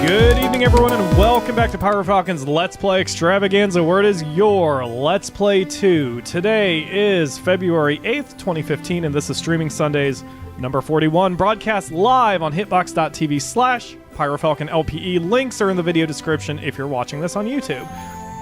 Good evening, everyone, and welcome back to PyroFalkon's Let's Play Extravaganza, where it is your Let's Play 2. Today is February 8th, 2015, and this is Streaming Sundays number 41, broadcast live on hitbox.tv/PyroFalkonLPE. Links are in the video description if you're watching this on YouTube.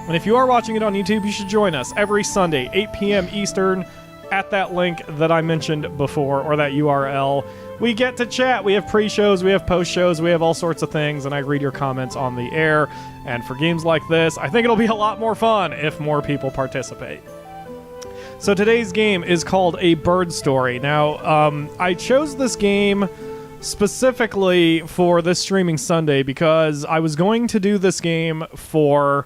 And if you are watching it on YouTube, you should join us every Sunday, 8 p.m. Eastern, at that link that I mentioned before, or that URL. We get to chat, we have pre-shows, we have post-shows, we have all sorts of things, and I read your comments on the air. And for games like this, I think it'll be a lot more fun if more people participate. So today's game is called A Bird Story. Now, I chose this game specifically for this Streaming Sunday because I was going to do this game for...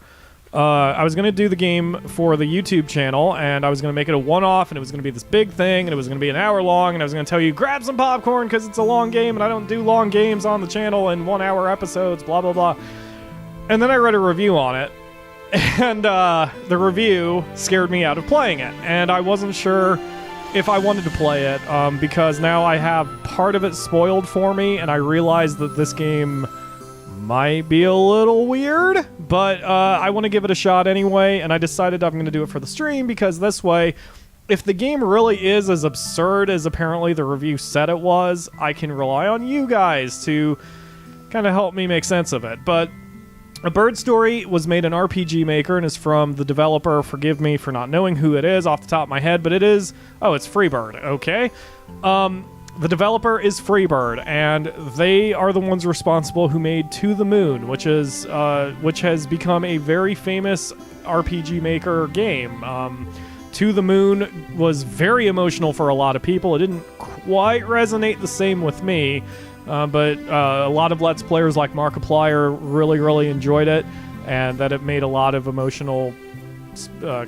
I was going to do the game for the YouTube channel, and I was going to make it a one-off, and it was going to be this big thing, and it was going to be an hour long, and I was going to tell you, grab some popcorn, because it's a long game, and I don't do long games on the channel in 1 hour episodes, blah, blah, blah. And then I read a review on it, and the review scared me out of playing it, and I wasn't sure if I wanted to play it, because now I have part of it spoiled for me, and I realized that this game might be a little weird, but I want to give it a shot anyway, and I decided I'm going to do it for the stream because this way, if the game really is as absurd as apparently the review said it was, I can rely on you guys to kind of help me make sense of it. But A Bird Story was made in RPG Maker and is from the developer, forgive me for not knowing who it is off the top of my head, but it is, oh, it's Freebird, okay. The developer is Freebird, and they are the ones responsible who made To the Moon, which has become a very famous RPG Maker game. To the Moon was very emotional for a lot of people. It didn't quite resonate the same with me, but a lot of Let's Players like Markiplier really enjoyed it, and that it made a lot of emotional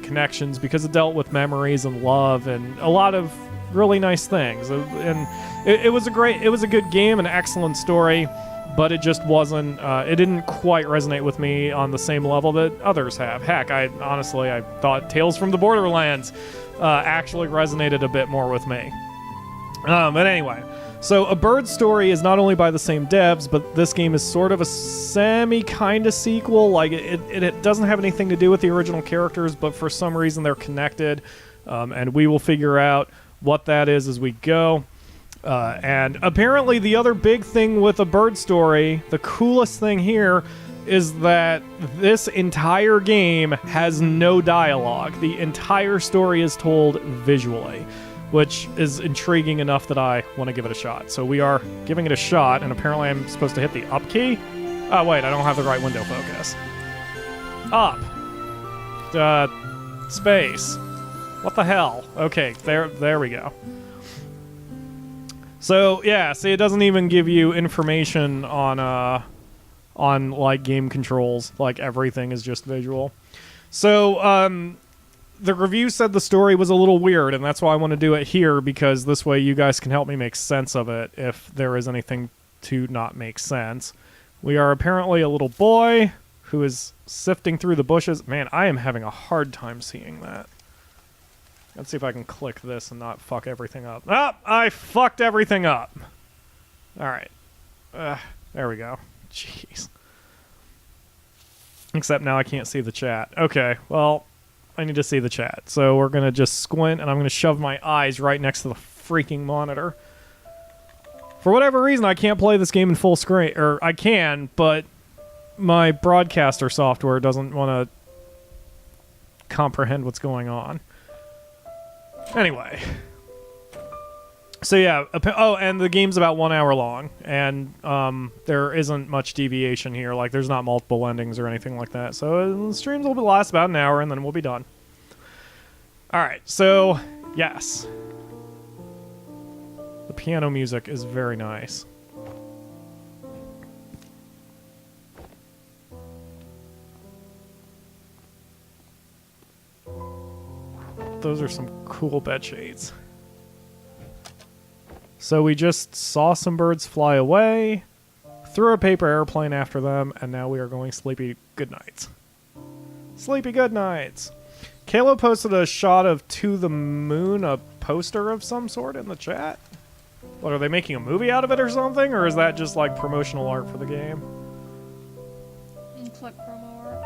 connections because it dealt with memories and love and a lot of really nice things, and it was a good game, an excellent story, but it just wasn't, it didn't quite resonate with me on the same level that others have. Heck, I thought Tales from the Borderlands actually resonated a bit more with me. But anyway, so A Bird Story is not only by the same devs, but this game is sort of a semi-kind of sequel. Like, it doesn't have anything to do with the original characters, but for some reason they're connected, and we will figure out what that is as we go. And apparently the other big thing with A Bird Story, the coolest thing here, is that this entire game has no dialogue. The entire story is told visually, which is intriguing enough that I want to give it a shot. So we are giving it a shot, and apparently I'm supposed to hit the up key? Oh, wait, I don't have the right window focus. Up. Space. What the hell? Okay, there we go. So, yeah, see, it doesn't even give you information on like, game controls. Like, everything is just visual. So, the review said the story was a little weird, and that's why I want to do it here, because this way you guys can help me make sense of it if there is anything to not make sense. We are apparently a little boy who is sifting through the bushes. Man, I am having a hard time seeing that. Let's see if I can click this and not fuck everything up. Oh, I fucked everything up. Alright. There we go. Jeez. Except now I can't see the chat. Okay, well, I need to see the chat. So we're going to just squint, and I'm going to shove my eyes right next to the freaking monitor. For whatever reason, I can't play this game in full screen. Or, I can, but my broadcaster software doesn't want to comprehend what's going on. Anyway, so yeah, oh, and the game's about 1 hour long, and there isn't much deviation here, like there's not multiple endings or anything like that, so the streams will last about an hour, and then we'll be done. Alright, so, yes. The piano music is very nice. Those are some cool bed shades. So we just saw some birds fly away, threw a paper airplane after them, and now we are going sleepy good nights. Sleepy good nights. Kalo posted a shot of To the Moon, a poster of some sort in the chat. What, are they making a movie out of it or something? Or is that just like promotional art for the game? Looks like promo art.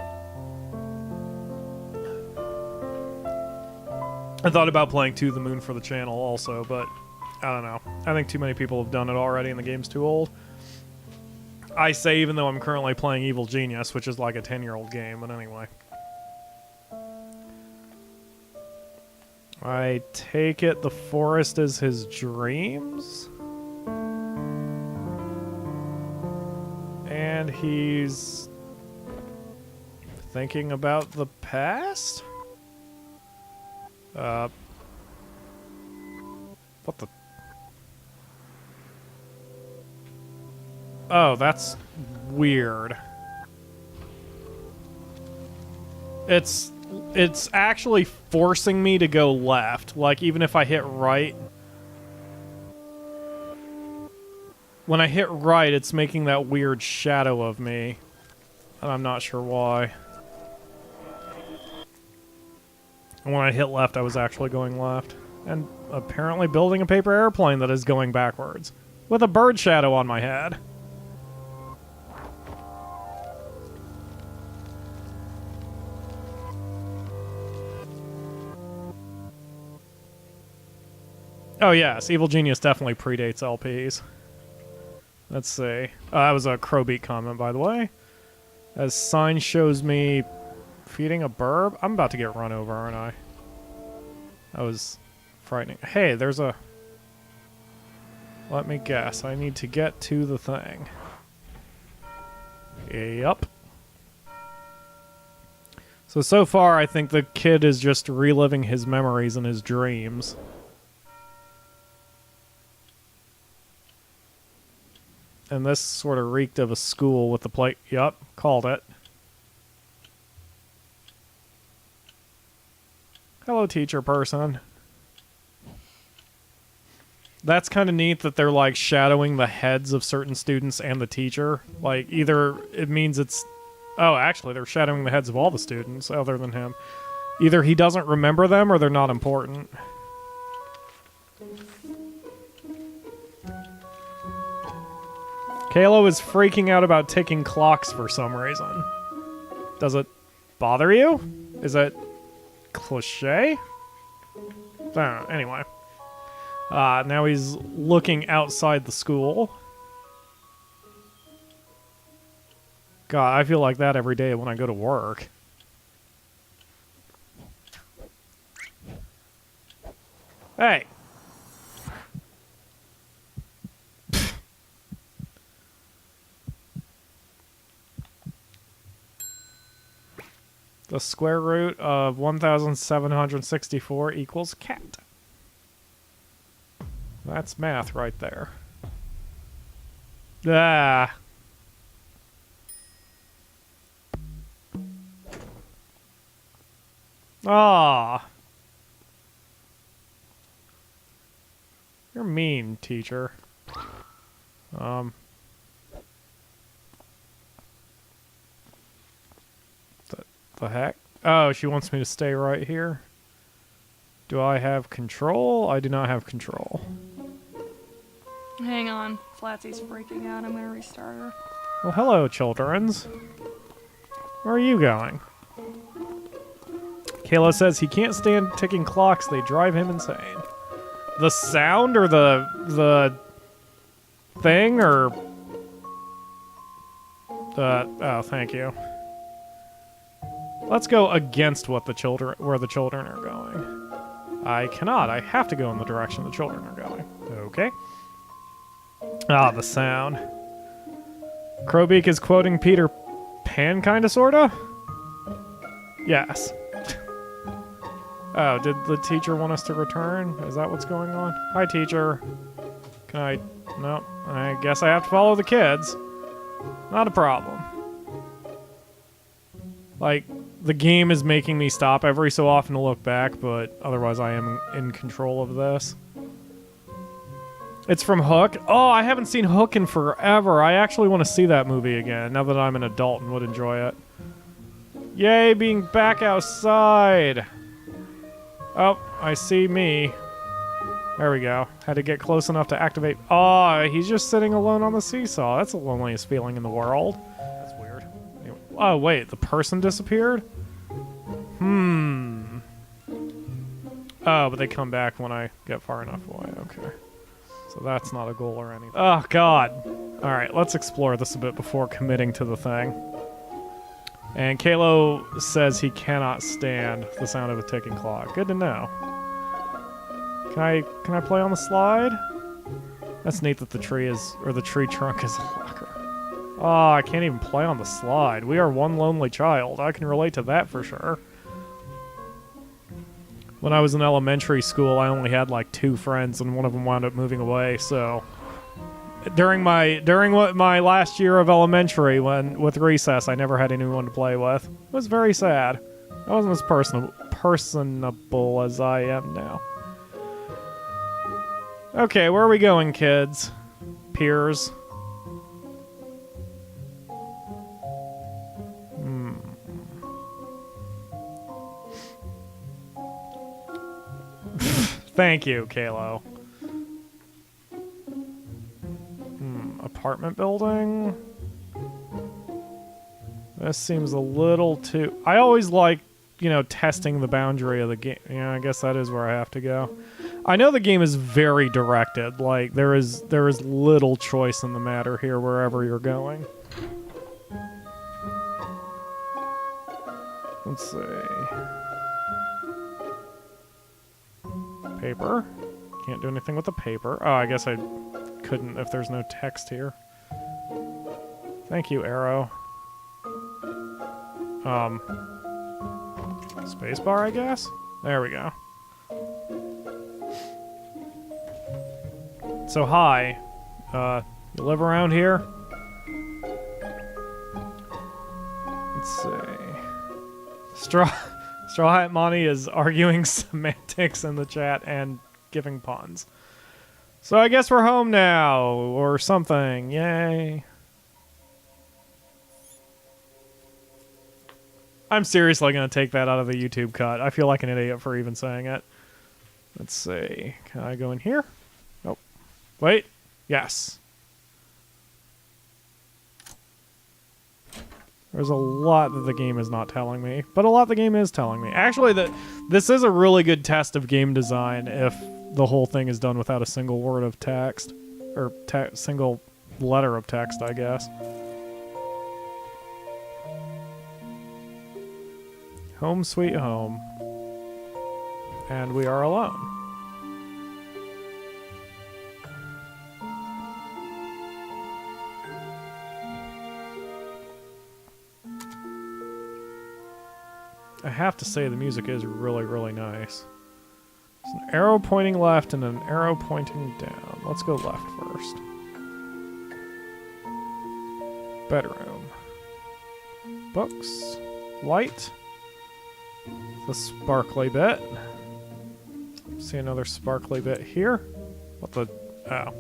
I thought about playing To the Moon for the channel also, but I don't know. I think too many people have done it already and the game's too old. I say even though I'm currently playing Evil Genius, which is like a 10-year-old game, but anyway. I take it the forest is his dreams? And he's thinking about the past? What the? Oh, that's weird. It's actually forcing me to go left. Like, even if I hit right. When I hit right, it's making that weird shadow of me. And I'm not sure why. And when I hit left, I was actually going left. And apparently building a paper airplane that is going backwards. With a bird shadow on my head. Oh yes, Evil Genius definitely predates LPs. Let's see. That was a Crowbeat comment, by the way. As sign shows me feeding a burb. I'm about to get run over, aren't I? That was frightening. Hey, there's a... Let me guess. I need to get to the thing. Yup. So far, I think the kid is just reliving his memories and his dreams. And this sort of reeked of a school with the plate. Yup, called it. Hello, teacher person. That's kind of neat that they're like shadowing the heads of certain students and the teacher. Like either it means it's... Oh, actually, they're shadowing the heads of all the students other than him. Either he doesn't remember them or they're not important. Kalo is freaking out about ticking clocks for some reason. Does it bother you? Is it cliche? Anyway. Now he's looking outside the school. God, I feel like that every day when I go to work. Hey! The square root of 1,764 equals cat. That's math right there. Ah. Ah. You're mean, teacher. The heck? Oh, she wants me to stay right here. Do I have control? I do not have control. Hang on. Flatsy's freaking out. I'm gonna restart her. Well, hello, childrens. Where are you going? Kalo says he can't stand ticking clocks. They drive him insane. The sound or the thing or... Oh, thank you. Let's go against what the children, where the children are going. I cannot. I have to go in the direction the children are going. Okay. Ah, the sound. Crowbeak is quoting Peter Pan, kinda, sorta? Yes. Oh, did the teacher want us to return? Is that what's going on? Hi, teacher. Can I... No. I guess I have to follow the kids. Not a problem. Like... The game is making me stop every so often to look back, but otherwise I am in control of this. It's from Hook. Oh, I haven't seen Hook in forever. I actually want to see that movie again, now that I'm an adult and would enjoy it. Yay, being back outside. Oh, I see me. There we go. Had to get close enough to activate... Oh, he's just sitting alone on the seesaw. That's the loneliest feeling in the world. That's weird. Anyway, Oh, wait, the person disappeared? Oh, but they come back when I get far enough away. Okay. So that's not a goal or anything. Oh, God. All right, let's explore this a bit before committing to the thing. And Kalo says he cannot stand the sound of a ticking clock. Good to know. Can I play on the slide? That's neat that the tree trunk is a locker. Oh, I can't even play on the slide. We are one lonely child. I can relate to that for sure. When I was in elementary school, I only had like 2 friends, and one of them wound up moving away. So, during my last year of elementary, with recess, I never had anyone to play with. It was very sad. I wasn't as personable as I am now. Okay, where are we going, kids? Peers. Thank you, Kalo. Apartment building? This seems a little too... I always like, testing the boundary of the game. Yeah, I guess that is where I have to go. I know the game is very directed. Like, there is little choice in the matter here wherever you're going. Let's see... Paper. Can't do anything with the paper. Oh, I guess I couldn't if there's no text here. Thank you, arrow. Spacebar, I guess? There we go. So, hi. You live around here? Let's see. Straw Hat Monty is arguing semantics in the chat and giving puns. So I guess we're home now, or something. Yay. I'm seriously going to take that out of the YouTube cut. I feel like an idiot for even saying it. Let's see. Can I go in here? Nope. Wait. Yes. There's a lot that the game is not telling me, but a lot the game is telling me. Actually, this is a really good test of game design if the whole thing is done without a single word of text. Or single letter of text, I guess. Home sweet home. And we are alone. I have to say the music is really, really nice. There's an arrow pointing left and an arrow pointing down. Let's go left first. Bedroom. Books. Light. The sparkly bit. See another sparkly bit here. What the... Oh.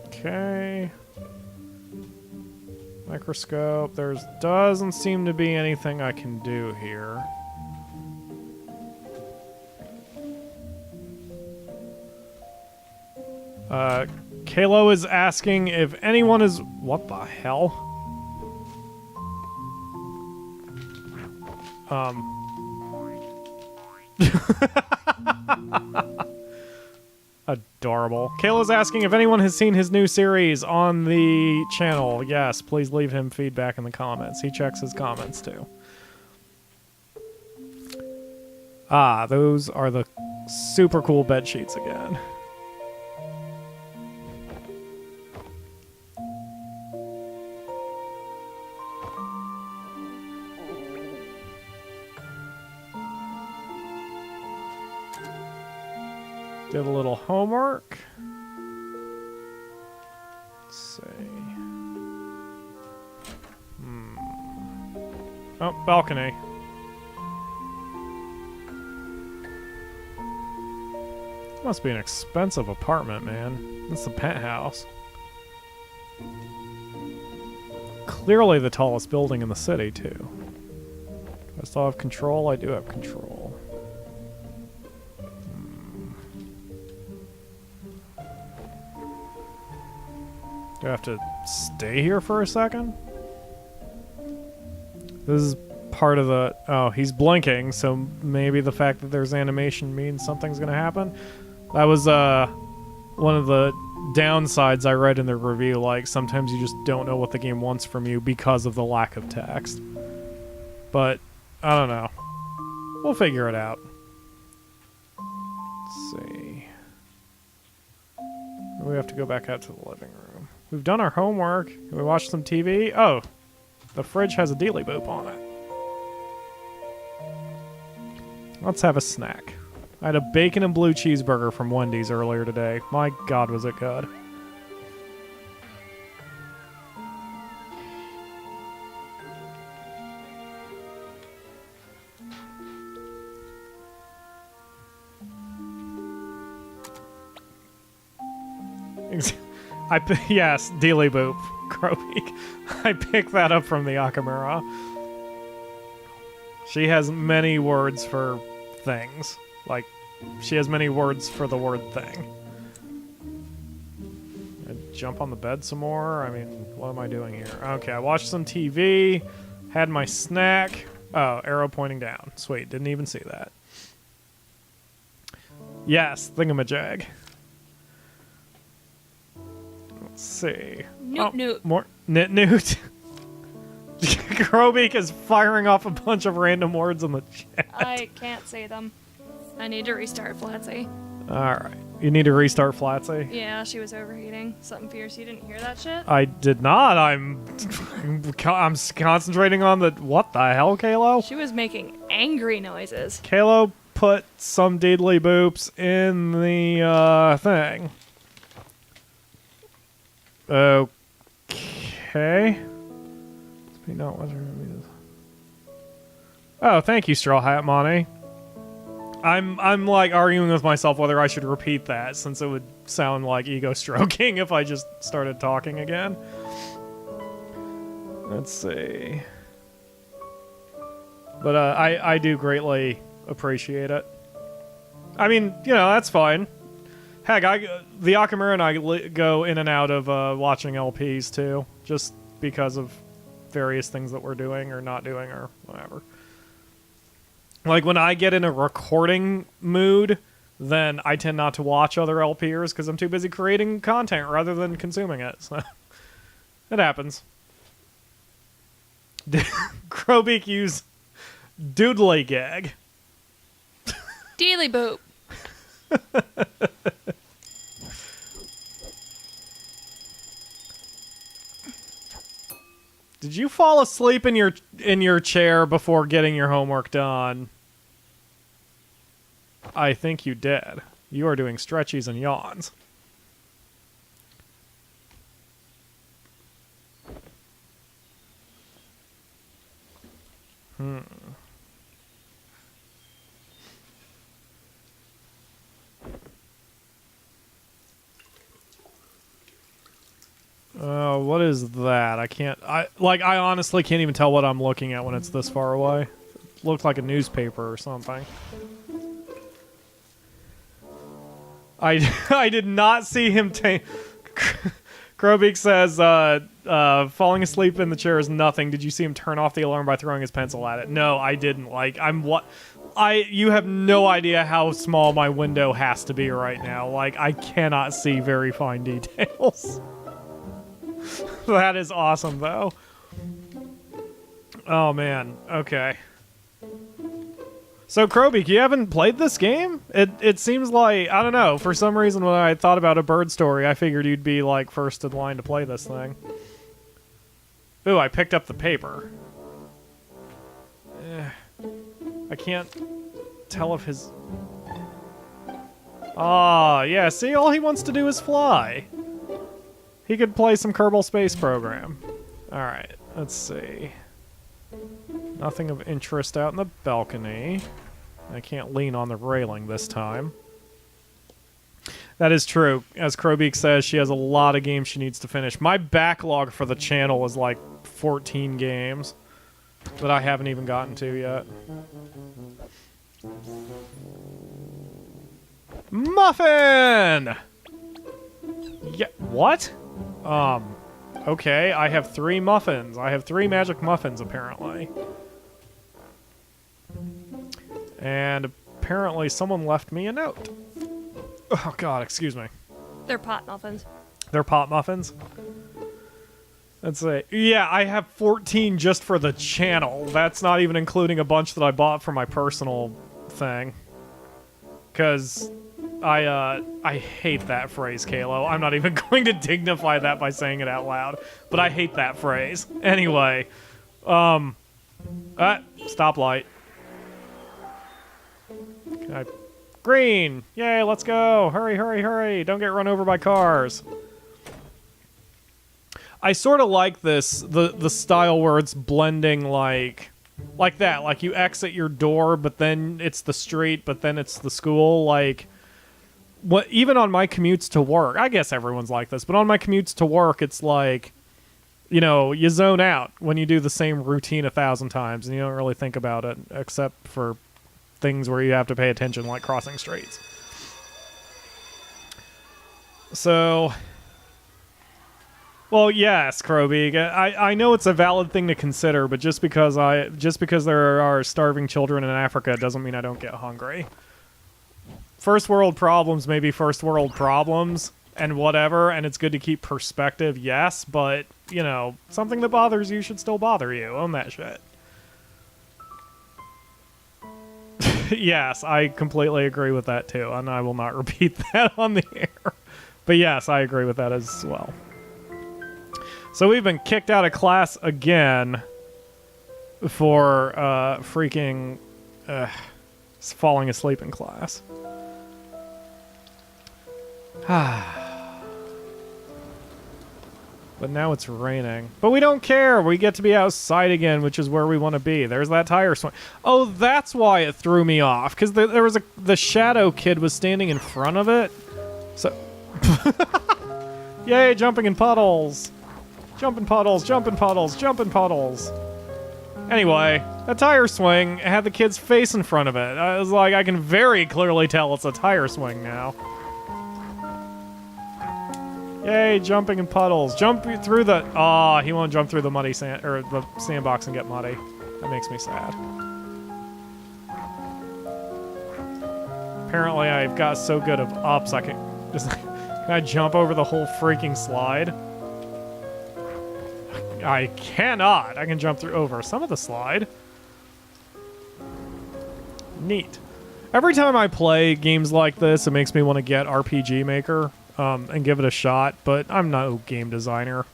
Okay. Microscope. There doesn't seem to be anything I can do here. Kalo is asking if anyone is... What the hell? Adorable. Kayla's asking if anyone has seen his new series on the channel. Yes, please leave him feedback in the comments. He checks his comments too. Ah, those are the super cool bed sheets again. Did a little homework. Let's see. Oh, balcony. Must be an expensive apartment, man. That's the penthouse. Clearly the tallest building in the city, too. Do I still have control? I do have control. Do I have to stay here for a second? This is part of the... Oh, he's blinking, so maybe the fact that there's animation means something's gonna happen. That was, one of the downsides I read in the review. Like, sometimes you just don't know what the game wants from you because of the lack of text. But, I don't know. We'll figure it out. Let's see. We have to go back out to the living room. We've done our homework. Can we watch some TV? Oh, the fridge has a dealy boop on it. Let's have a snack. I had a bacon and blue cheeseburger from Wendy's earlier today. My God, was it good. Yes, dealy boop, Crowbeak. I picked that up from the Akamura. She has many words for things. Like, she has many words for the word thing. I jump on the bed some more? I mean, what am I doing here? Okay, I watched some TV, had my snack. Oh, arrow pointing down. Sweet, didn't even see that. Yes, thingamajig. Let's see. Newt newt. More nit newt. Crowbeak is firing off a bunch of random words in the chat. I can't say them. I need to restart Flatsy. Alright. You need to restart Flatsy? Yeah, she was overheating. Something fierce. You didn't hear that shit? I did not. I'm concentrating on the... What the hell, Kalo? She was making angry noises. Kalo put some deedly boops in the thing. Okay. Oh, thank you, Straw Hat Monty. I'm like arguing with myself whether I should repeat that, since it would sound like ego stroking if I just started talking again. Let's see. But I do greatly appreciate it. I mean, you know, that's fine. Heck, the Akamura and I go in and out of watching LPs too, just because of various things that we're doing or not doing or whatever. Like, when I get in a recording mood, then I tend not to watch other LPers because I'm too busy creating content rather than consuming it. So, it happens. Crowbeak used doodly gag. Dealy boop. Did you fall asleep in your chair before getting your homework done? I think you did. You are doing stretchies and yawns. What is that? I honestly can't even tell what I'm looking at when it's this far away. It looked like a newspaper or something. I did not see him take... Crowbeak says, falling asleep in the chair is nothing. Did you see him turn off the alarm by throwing his pencil at it? No, I didn't. Like, you have no idea how small my window has to be right now. Like, I cannot see very fine details. That is awesome, though. Oh, man. Okay. So, Crowbeak, you haven't played this game? It seems like, I don't know, for some reason when I thought about a bird story, I figured you'd be, like, first in line to play this thing. Ooh, I picked up the paper. I can't tell if his... Ah, yeah, see, all he wants to do is fly. He could play some Kerbal Space Program. Alright, let's see. Nothing of interest out in the balcony. I can't lean on the railing this time. That is true. As Crowbeak says, she has a lot of games she needs to finish. My backlog for the channel is like 14 games that I haven't even gotten to yet. Muffin! Yeah, what? Okay, I have 3 muffins. I have 3 magic muffins, apparently. And apparently someone left me a note. Oh, God, excuse me. They're pot muffins. They're pot muffins? Let's see. Yeah, I have 14 just for the channel. That's not even including a bunch that I bought for my personal thing. Because I hate that phrase, Kalo. I'm not even going to dignify that by saying it out loud. But I hate that phrase. Anyway. Stoplight. Green! Yay, let's go! Hurry, hurry, hurry! Don't get run over by cars. I sort of like this, the style where it's blending like that. Like you exit your door, but then it's the street, but then it's the school. Like, what? Even on my commutes to work, I guess everyone's like this, but on my commutes to work, it's like, you know, you zone out when you do the same routine 1,000 times, and you don't really think about it, except for things where you have to pay attention, like crossing streets. So... Well, yes, Krobeek. I know it's a valid thing to consider, but just because there are starving children in Africa doesn't mean I don't get hungry. First world problems may be first world problems and whatever, and it's good to keep perspective, yes, but, you know, something that bothers you should still bother you. Own that shit. Yes, I completely agree with that too, and I will not repeat that on the air. But yes, I agree with that as well. So we've been kicked out of class again for freaking falling asleep in class. But now it's raining. But we don't care. We get to be outside again, which is where we want to be. There's that tire swing. Oh, that's why it threw me off. Because there was the shadow kid was standing in front of it. So, yay, jumping in puddles. Jumping puddles, jumping puddles, jumping puddles. Anyway, a tire swing had the kid's face in front of it. I was like, I can very clearly tell it's a tire swing now. Yay, jumping in puddles. Jump through the... Aw, he won't jump through the muddy sand... or the sandbox and get muddy. That makes me sad. Apparently I've got so good of ups I can... Just, can I jump over the whole freaking slide? I cannot. I can jump through over some of the slide. Neat. Every time I play games like this, it makes me want to get RPG Maker and give it a shot, but I'm no game designer.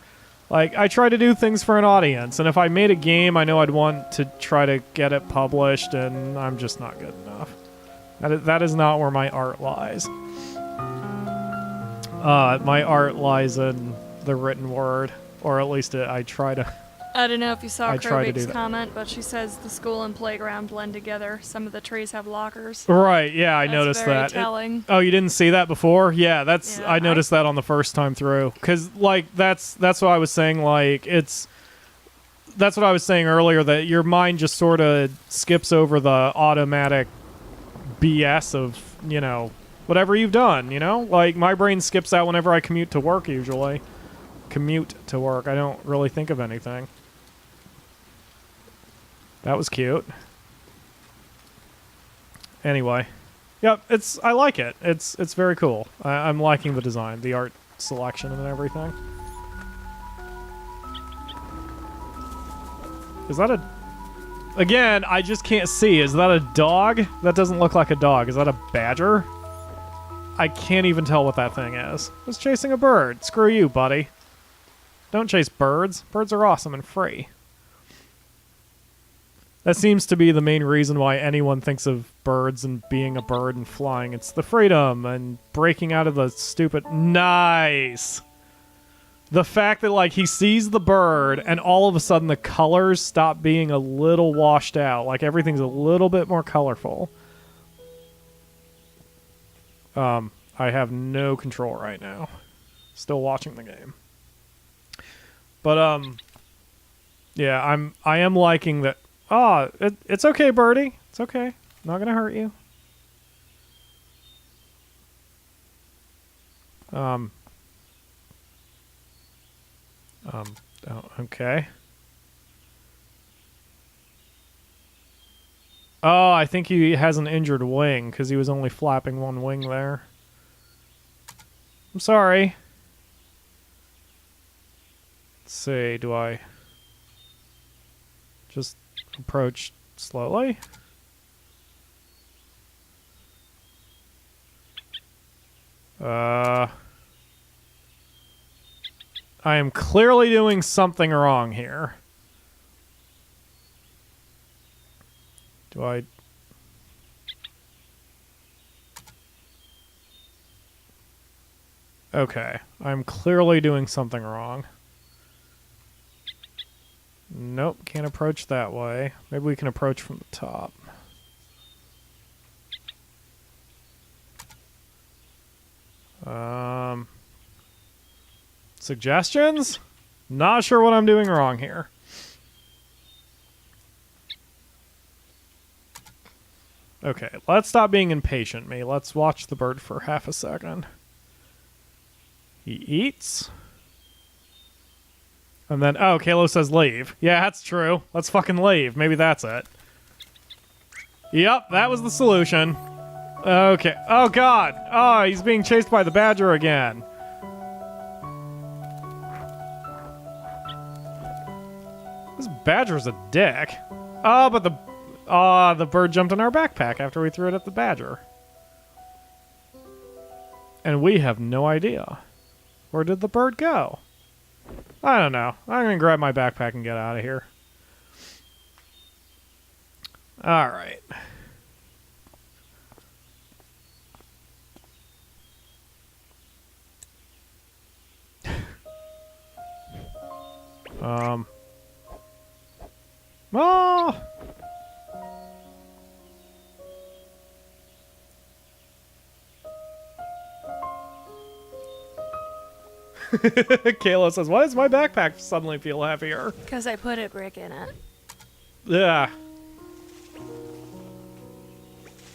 Like, I try to do things for an audience, and if I made a game, I know I'd want to try to get it published, and I'm just not good enough. That is not where my art lies. My art lies in the written word. Or at least I try to... I don't know if you saw Krobeek's that. comment, but she says the school and playground blend together. Some of the trees have lockers. Right, yeah, I noticed very that. telling. Oh, you didn't see that before? Yeah, that's... Yeah, I noticed that on the first time through. Because, like, that's what I was saying, like, it's... That's what I was saying earlier, that your mind just sort of skips over the automatic BS of, you know, whatever you've done, you know? Like, my brain skips out whenever I commute to work, usually. Commute to work. I don't really think of anything. That was cute. Anyway. Yep, I like it. It's very cool. I'm liking the design, the art selection and everything. Is that a... Again, I just can't see. Is that a dog? That doesn't look like a dog. Is that a badger? I can't even tell what that thing is. It's chasing a bird. Screw you, buddy. Don't chase birds. Birds are awesome and free. That seems to be the main reason why anyone thinks of birds and being a bird and flying. It's the freedom and breaking out of the stupid... Nice! The fact that, like, he sees the bird and all of a sudden the colors stop being a little washed out. Like, everything's a little bit more colorful. I have no control right now. Still watching the game. But, yeah, I am liking that. Oh, it's okay, birdie. It's okay. Not gonna hurt you. Oh, okay. Oh, I think he has an injured wing because he was only flapping one wing there. I'm sorry. Let's see, do I just approach slowly? I am clearly doing something wrong here. Do I... Okay, I'm clearly doing something wrong. Nope, can't approach that way. Maybe we can approach from the top. Suggestions? Not sure what I'm doing wrong here. Okay, let's stop being impatient, me. Let's watch the bird for half a second. He eats. And then, oh, Kalo says leave. Yeah, that's true. Let's fucking leave. Maybe that's it. Yep, that was the solution. Okay. Oh, God. Oh, he's being chased by the badger again. This badger's a dick. Oh, but the bird jumped in our backpack after we threw it at the badger. And we have no idea. Where did the bird go? I don't know. I'm going to grab my backpack and get out of here. All right. Oh! Kayla says, why does my backpack suddenly feel heavier? Because I put a brick in it. Yeah.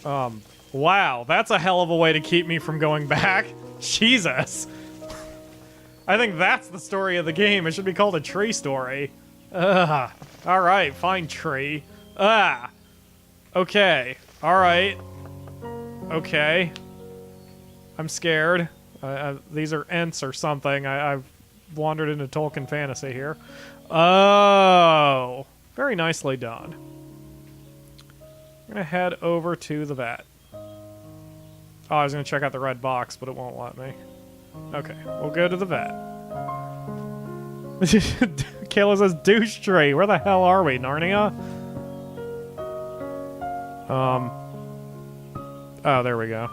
Wow, that's a hell of a way to keep me from going back. Jesus. I think that's the story of the game. It should be called a tree story. Alright, fine, tree. Okay. Alright. Okay. I'm scared. These are Ents or something. I've wandered into Tolkien fantasy here. Oh. Very nicely done. I'm going to head over to the vat. Oh, I was going to check out the red box, but it won't let me. Okay, we'll go to the vat. Kayla says, douche tree. Where the hell are we, Narnia? Oh, there we go.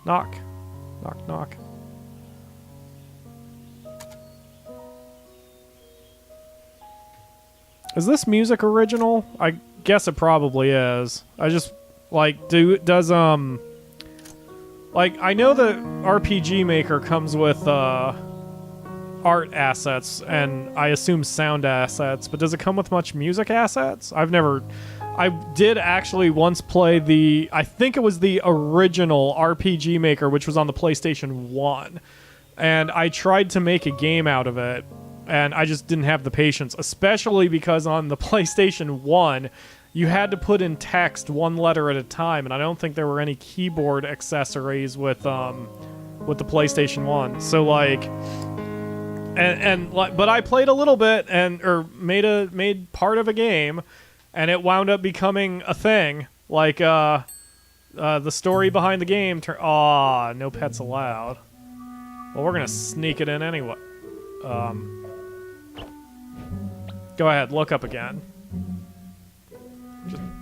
Knock. Knock, knock. Is this music original? I guess it probably is. I just, like, does, like, I know the RPG Maker comes with, art assets, and I assume sound assets, but does it come with much music assets? I did actually once play I think it was the original RPG Maker, which was on the PlayStation 1, and I tried to make a game out of it, and I just didn't have the patience, especially because on the PlayStation 1, you had to put in text one letter at a time, and I don't think there were any keyboard accessories with the PlayStation 1. So, like, but I played a little bit or made part of a game, and it wound up becoming a thing. Like, the story behind the game no pets allowed. Well, we're gonna sneak it in anyway. Go ahead, look up again.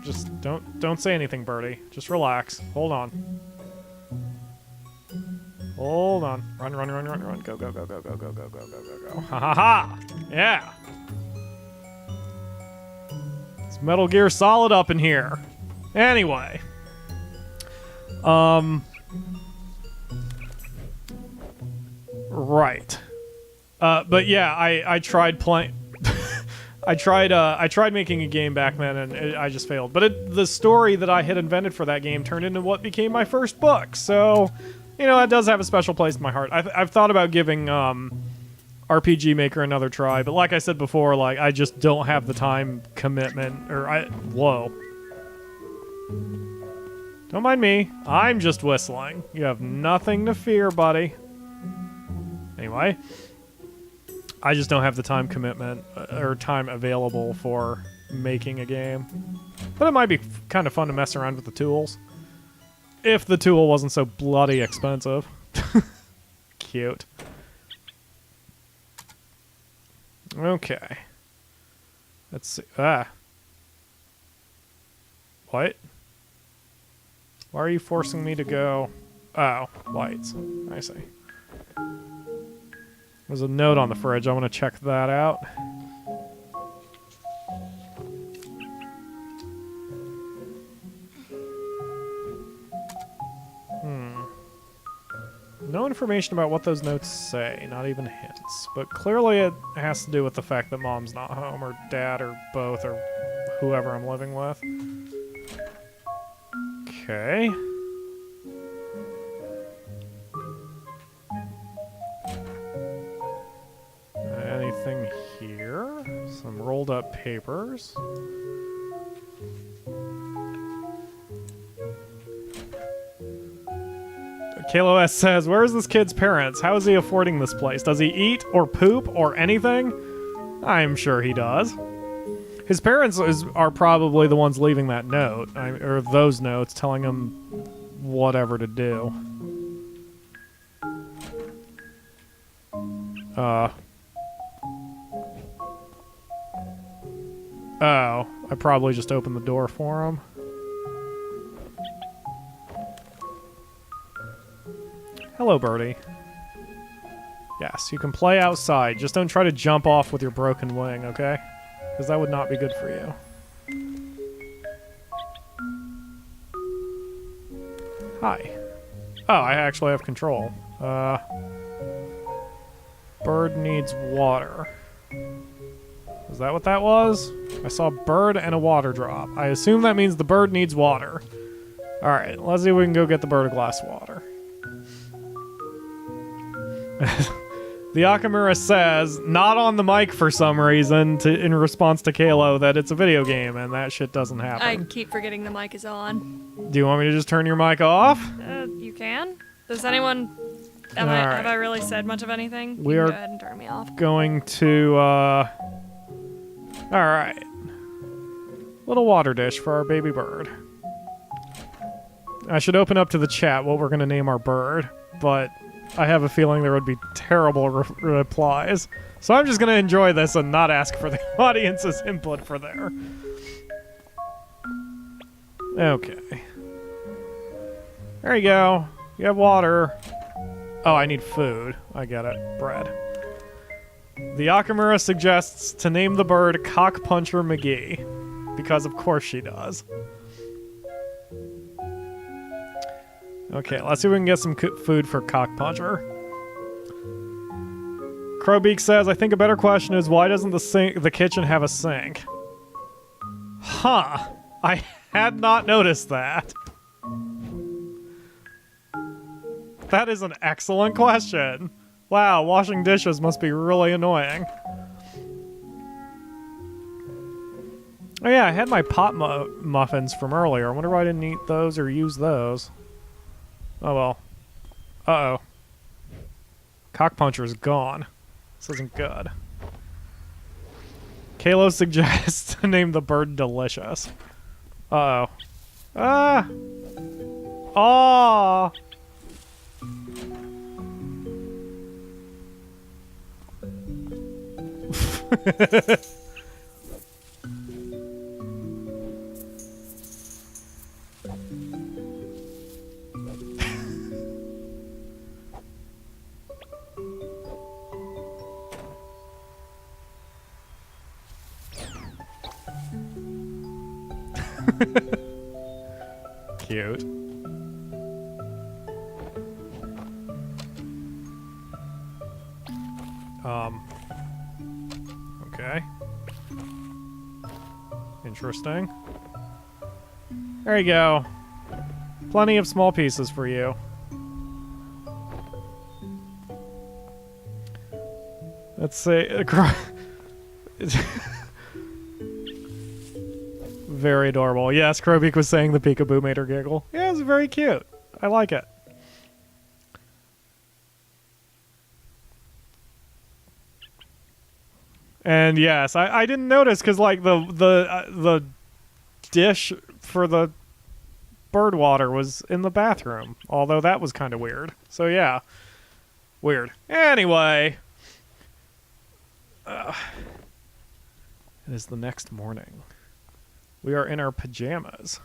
Just don't say anything, Birdie. Just relax. Hold on. Hold on. Run, run, run, run, run. Go, go, go, go, go, go, go, go, go, go, go. Ha ha ha! Yeah! It's Metal Gear Solid up in here. Anyway. Right. But yeah, I tried playing... I tried making a game back then, and I just failed. But the story that I had invented for that game turned into what became my first book. So, you know, it does have a special place in my heart. I've thought about giving RPG Maker another try. But like I said before, like I just don't have the time commitment. Whoa. Don't mind me. I'm just whistling. You have nothing to fear, buddy. Anyway, I just don't have the time commitment or time available for making a game. But it might be kind of fun to mess around with the tools. If the tool wasn't so bloody expensive. Cute. Okay. Let's see. What? Why are you forcing me to go? Oh, lights. I see. There's a note on the fridge. I want to check that out. No information about what those notes say, not even hints. But clearly it has to do with the fact that Mom's not home, or Dad, or both, or whoever I'm living with. Okay. Anything here? Some rolled up papers. Kalo S says, where is this kid's parents? How is he affording this place? Does he eat or poop or anything? I'm sure he does. His parents are probably the ones leaving that note, or those notes telling him whatever to do. Oh, I probably just opened the door for him. Hello, birdie. Yes, you can play outside. Just don't try to jump off with your broken wing, okay? Because that would not be good for you. Hi. Oh, I actually have control. Bird needs water. Is that what that was? I saw a bird and a water drop. I assume that means the bird needs water. Alright, let's see if we can go get the bird a glass of water. The Akamura says, not on the mic for some reason, in response to Kalo, that it's a video game, and that shit doesn't happen. I keep forgetting the mic is on. Do you want me to just turn your mic off? You can? Does anyone... Have I really said much of anything? You can go ahead and turn me off. Going to, Alright. Little water dish for our baby bird. I should open up to the chat what we're going to name our bird, but I have a feeling there would be terrible replies. So I'm just going to enjoy this and not ask for the audience's input for there. Okay. There you go. You have water. Oh, I need food. I get it. Bread. The Akamura suggests to name the bird Cockpuncher McGee. Because of course she does. Okay, let's see if we can get some food for Cockpuncher. Crowbeak says, I think a better question is, why doesn't the kitchen have a sink? Huh. I had not noticed that. That is an excellent question. Wow, washing dishes must be really annoying. Oh yeah, I had my pot muffins from earlier. I wonder why I didn't eat those or use those. Oh well. Uh-oh. Cockpuncher's gone. This isn't good. Kalo suggests to name the bird Delicious. Uh-oh. Ah! Aww! Cute. Okay. Interesting. There you go. Plenty of small pieces for you. Let's see. Very adorable. Yes, Krobik was saying the peekaboo made her giggle. Yeah, it's very cute. I like it. And yes, I didn't notice because like the dish for the bird water was in the bathroom, although that was kind of weird. So yeah, weird. Anyway, it is the next morning. We are in our pajamas.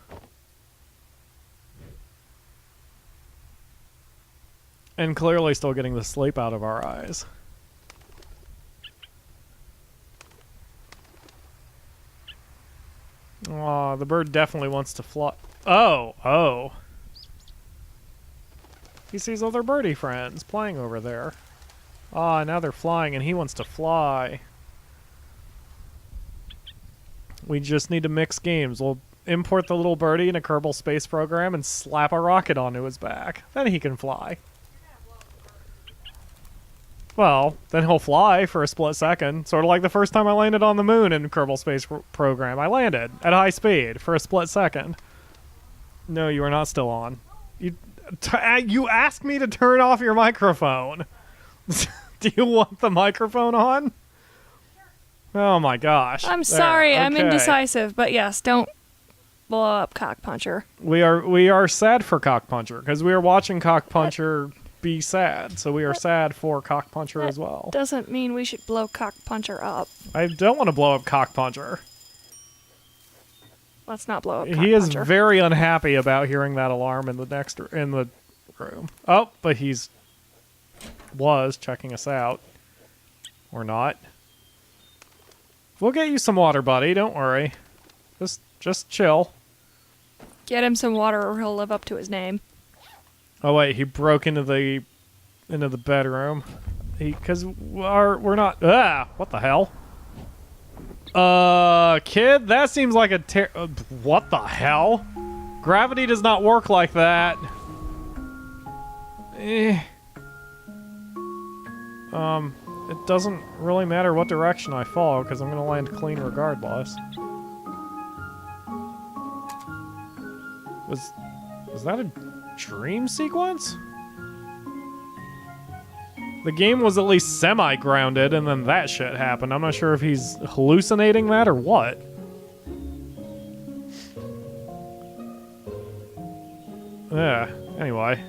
And clearly still getting the sleep out of our eyes. Aw, the bird definitely wants to fly. Oh. He sees other birdie friends playing over there. Ah, now they're flying and he wants to fly. We just need to mix games. We'll import the little birdie in a Kerbal Space Program and slap a rocket onto his back. Then he can fly. Well, then he'll fly for a split second. Sort of like the first time I landed on the moon in Kerbal Space Program. I landed at high speed for a split second. No, you are not still on. You asked me to turn off your microphone. Do you want the microphone on? Oh my gosh. I'm sorry, okay. I'm indecisive, but yes, don't blow up Cockpuncher. We are sad for Cockpuncher because we are watching Cockpuncher be sad, so we are sad for Cockpuncher as well. Doesn't mean we should blow Cockpuncher up. I don't want to blow up Cockpuncher. Let's not blow up Cockpuncher. He is very unhappy about hearing that alarm in the room. Oh, but was checking us out. Or not. We'll get you some water, buddy. Don't worry. Just chill. Get him some water or he'll live up to his name. Oh wait, he broke into the bedroom. Because we're not. What the hell? Kid, that seems like a what the hell? Gravity does not work like that. It doesn't really matter what direction I fall because I'm gonna land clean regardless. Was that a dream sequence? The game was at least semi-grounded, and then that shit happened. I'm not sure if he's hallucinating that or what. Yeah, anyway.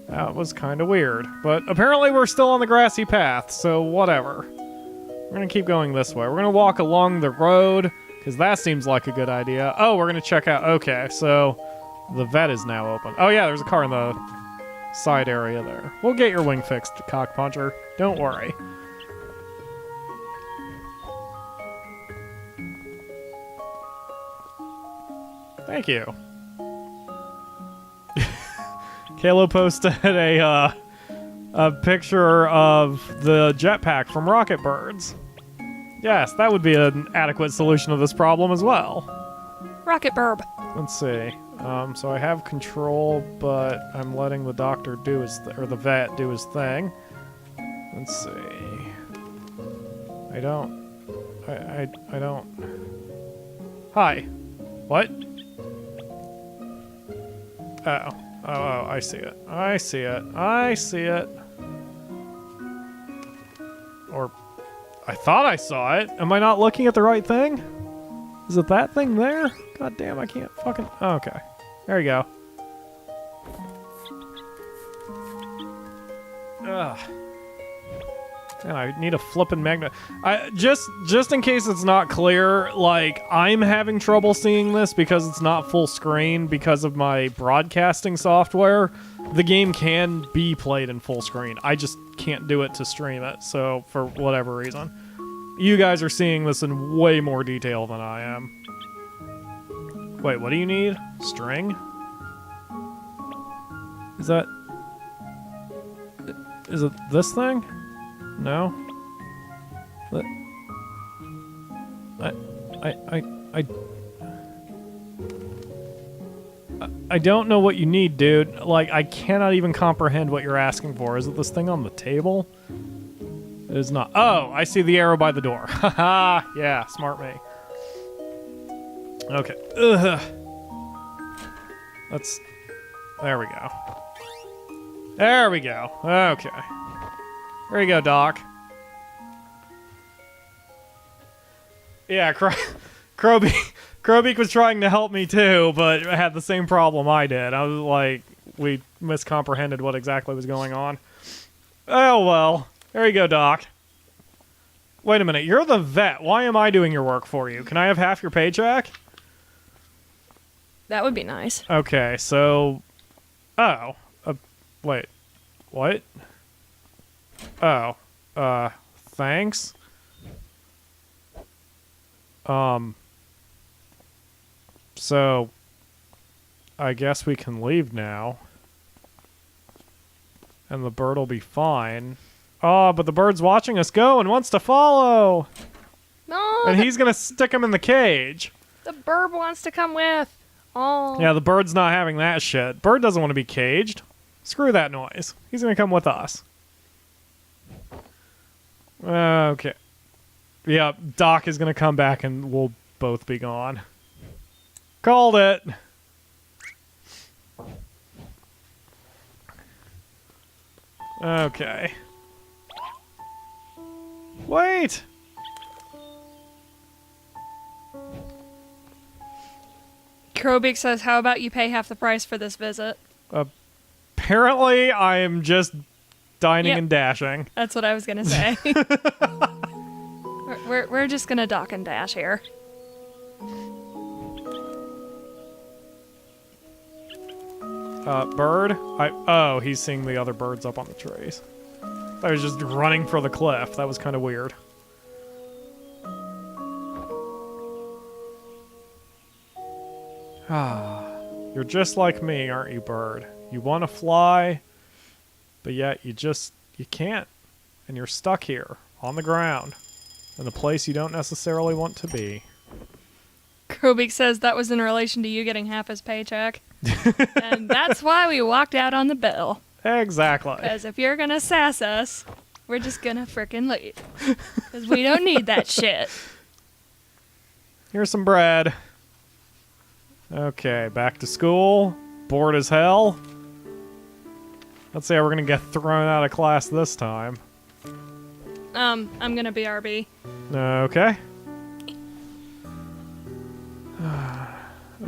That was kind of weird. But apparently we're still on the grassy path, so whatever. We're going to keep going this way. We're going to walk along the road, because that seems like a good idea. Oh, we're going to check out... Okay, so the vet is now open. Oh yeah, there's a car in the side area there. We'll get your wing fixed, Cockpuncher. Don't worry. Thank you. Kalo posted a picture of the jetpack from Rocket Birds. Yes, that would be an adequate solution to this problem as well. Rocket Burb. Let's see. So I have control, but I'm letting the doctor do the vet do his thing. Let's see. I don't. Hi. What? Oh, I see it. I see it. Or, I thought I saw it. Am I not looking at the right thing? Is it that thing there? God damn, I can't fucking... Oh, okay. There you go. Ugh. Man, I need a flippin' magnet. Just in case it's not clear, like, I'm having trouble seeing this because it's not full screen because of my broadcasting software. The game can be played in full screen. I just can't do it to stream it, so for whatever reason. You guys are seeing this in way more detail than I am. Wait, what do you need? String? Is it this thing? No? I don't know what you need, dude. Like, I cannot even comprehend what you're asking for. Is it this thing on the table? It is not. Oh, I see the arrow by the door. Haha, yeah, smart me. Okay. Ugh. Let's... There we go. There we go. Okay. There you go, Doc. Yeah, Crowbeak was trying to help me too, but had the same problem I did. I was like, we miscomprehended what exactly was going on. Oh well. There you go, Doc. Wait a minute, you're the vet. Why am I doing your work for you? Can I have half your paycheck? That would be nice. Okay, so... Oh. Wait. What? Oh. Thanks? So... I guess we can leave now. And the bird will be fine. Oh, but the bird's watching us go and wants to follow! No! And he's gonna stick him in the cage. The bird wants to come with. Oh. Yeah, the bird's not having that shit. Bird doesn't want to be caged. Screw that noise. He's gonna come with us. Okay. Yep, Doc is gonna come back and we'll both be gone. Called it! Okay. Wait! Crowbeak says, how about you pay half the price for this visit? Apparently, I am just dining and dashing. That's what I was gonna say. we're just gonna dock and dash here. Bird? Oh, he's seeing the other birds up on the trees. I was just running for the cliff. That was kind of weird. Ah, you're just like me, aren't you, bird? You want to fly, but yet you can't. And you're stuck here, on the ground, in a place you don't necessarily want to be. Crowbeak says that was in relation to you getting half his paycheck. And that's why we walked out on the bill. Exactly. Because if you're gonna sass us, we're just gonna frickin' leave. Because we don't need that shit. Here's some bread. Okay, back to school. Bored as hell. Let's see how we're gonna get thrown out of class this time. I'm gonna BRB. Okay.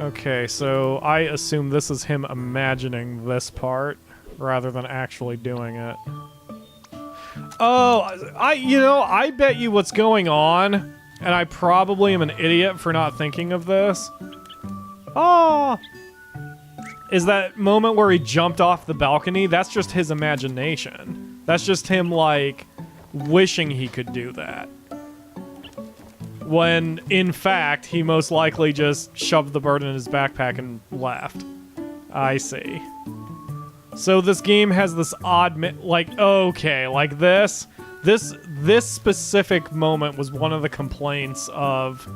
Okay, so I assume this is him imagining this part rather than actually doing it. Oh, I bet you what's going on, and I probably am an idiot for not thinking of this. Oh! Is that moment where he jumped off the balcony? That's just his imagination. That's just him, like, wishing he could do that. When, in fact, he most likely just shoved the bird in his backpack and left. I see. So this game has this odd, okay, like this specific moment was one of the complaints of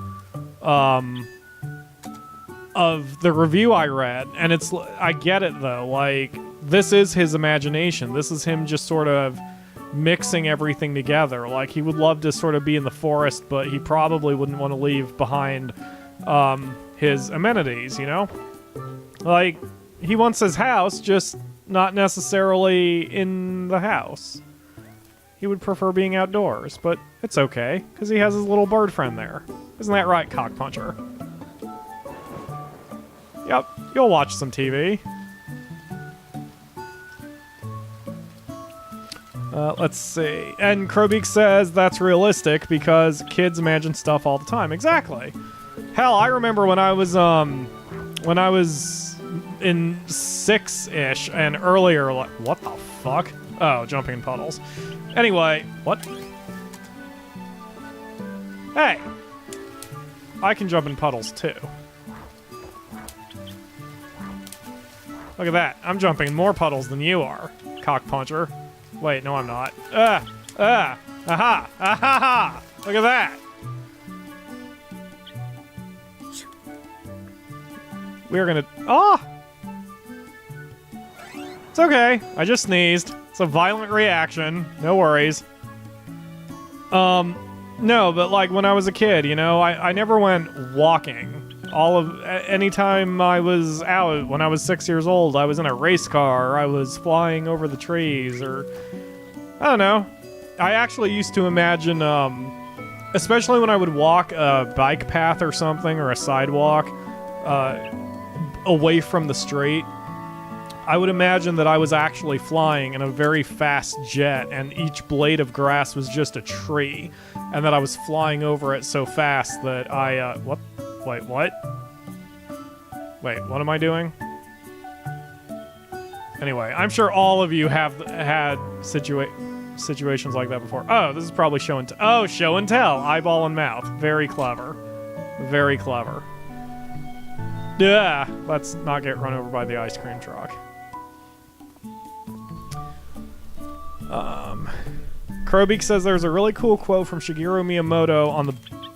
the review I read, and I get it though, like, this is his imagination. This is him just sort of mixing everything together. Like, he would love to sort of be in the forest, but he probably wouldn't want to leave behind his amenities, you know? Like, he wants his house, just not necessarily in the house. He would prefer being outdoors, but it's okay, because he has his little bird friend there. Isn't that right, cockpuncher? Yep, you'll watch some TV. Let's see. And Crowbeak says that's realistic because kids imagine stuff all the time. Exactly. Hell, I remember when I was in 6-ish and earlier, like, what the fuck? Oh, jumping in puddles. Anyway, what? Hey! I can jump in puddles too. Look at that. I'm jumping in more puddles than you are, cockpuncher. Wait, no I'm not. Aha! Aha! Look at that! We're gonna... Oh! It's okay. I just sneezed. It's a violent reaction. No worries. No, but like when I was a kid, you know, I never went walking. Anytime I was out when I was 6 years old, I was in a race car, or I was flying over the trees, or I don't know. I actually used to imagine, especially when I would walk a bike path or something, or a sidewalk, away from the street, I would imagine that I was actually flying in a very fast jet, and each blade of grass was just a tree, and that I was flying over it so fast that what? Wait, what? Wait, what am I doing? Anyway, I'm sure all of you have had situations like that before. Oh, this is probably show and tell. Oh, show and tell. Eyeball and mouth. Very clever. Very clever. Yeah, let's not get run over by the ice cream truck. Crowbeak says there's a really cool quote from Shigeru Miyamoto on the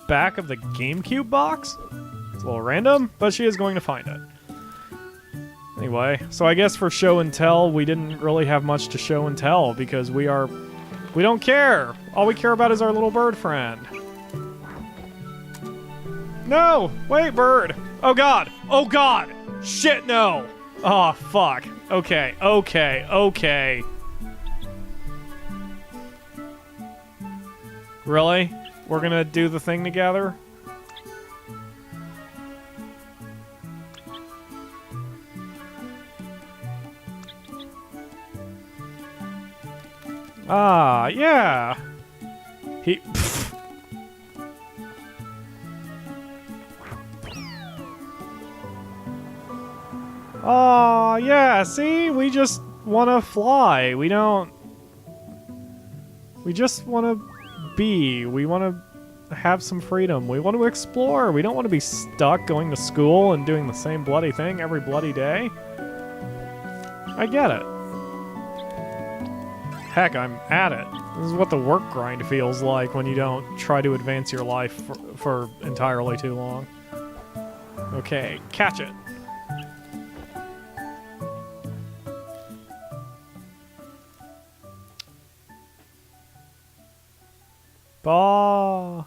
back of the GameCube box. It's a little random, but she is going to find it. Anyway, so I guess for show and tell, we didn't really have much to show and tell because we don't care. All we care about is our little bird friend. No! Wait, bird! Oh god! Oh god! Shit, no! Oh, fuck. Okay, okay, okay. Really? We're gonna do the thing together? Ah, yeah. Oh, yeah, see? We just want to fly. We just want to be. We want to have some freedom. We want to explore. We don't want to be stuck going to school and doing the same bloody thing every bloody day. I get it. Heck, I'm at it. This is what the work grind feels like when you don't try to advance your life for entirely too long. Okay, catch it. Bah.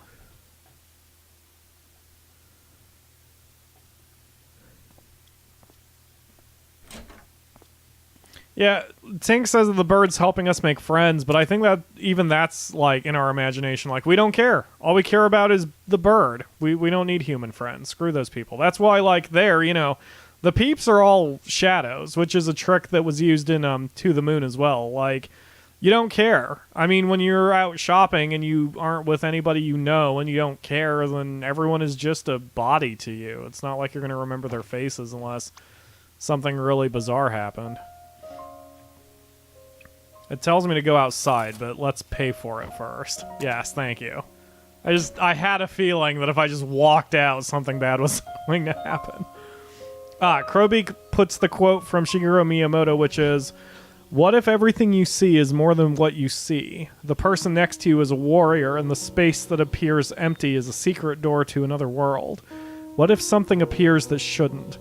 Yeah, Tink says that the bird's helping us make friends, but I think that even that's, like, in our imagination. Like, we don't care. All we care about is the bird. We don't need human friends. Screw those people. That's why, like, the peeps are all shadows, which is a trick that was used in To the Moon as well. Like, you don't care. I mean, when you're out shopping and you aren't with anybody you know and you don't care, then everyone is just a body to you. It's not like you're going to remember their faces unless something really bizarre happened. It tells me to go outside, but let's pay for it first. Yes, thank you. I had a feeling that if I just walked out, something bad was going to happen. Crowbeak puts the quote from Shigeru Miyamoto, which is, "What if everything you see is more than what you see? The person next to you is a warrior, and the space that appears empty is a secret door to another world. What if something appears that shouldn't?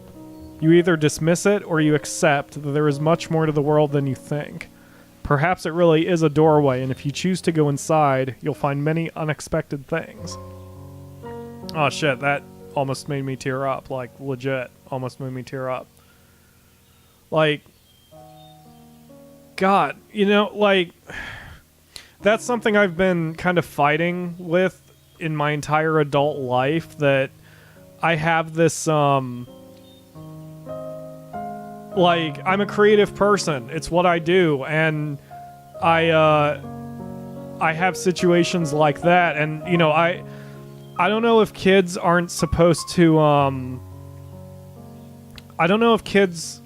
You either dismiss it, or you accept that there is much more to the world than you think. Perhaps it really is a doorway, and if you choose to go inside, you'll find many unexpected things." Oh shit, that almost made me tear up. Like, legit, almost made me tear up. Like, God, you know, like, that's something I've been kind of fighting with in my entire adult life, that I have this, like, I'm a creative person. It's what I do, and I have situations like that, and, you know, I don't know if kids aren't supposed to, I don't know if kids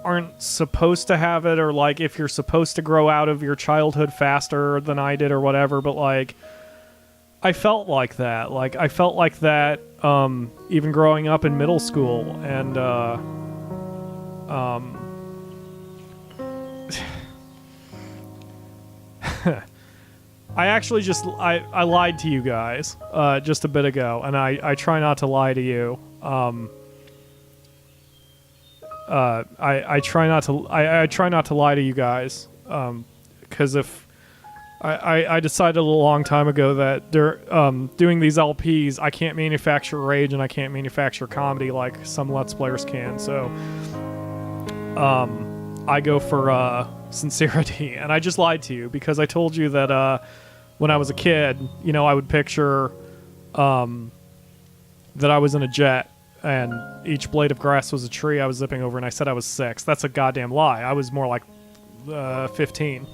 aren't supposed to have it, or, like, if you're supposed to grow out of your childhood faster than I did or whatever, but, like, I felt like that. Like, I felt like that, even growing up in middle school, and, I actually I lied to you guys just a bit ago, and I try not to lie to you. I try not to lie to you guys, because if I decided a long time ago that doing these LPs, I can't manufacture rage and I can't manufacture comedy like some Let's Players can. So I go for sincerity. And I just lied to you because I told you that when I was a kid, you know, I would picture that I was in a jet and each blade of grass was a tree I was zipping over, and I said I was 6. That's a goddamn lie. I was more like 15.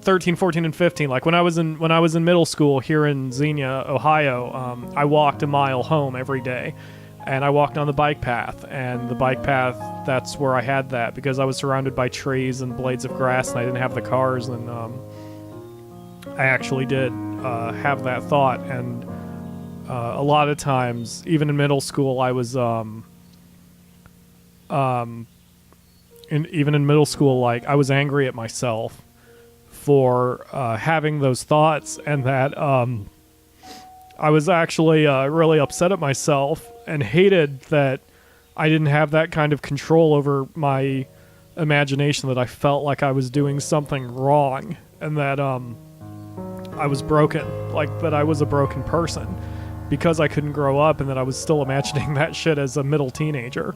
13, 14, and 15. Like when I was in middle school here in Xenia, Ohio, I walked a mile home every day, and I walked on the bike path. And the bike path, that's where I had that because I was surrounded by trees and blades of grass, and I didn't have the cars. And I actually did have that thought. And a lot of times, even in middle school, I was even in middle school, like I was angry at myself for having those thoughts, and that I was actually really upset at myself and hated that I didn't have that kind of control over my imagination, that I felt like I was doing something wrong and that I was broken, like that I was a broken person because I couldn't grow up, and that I was still imagining that shit as a middle teenager.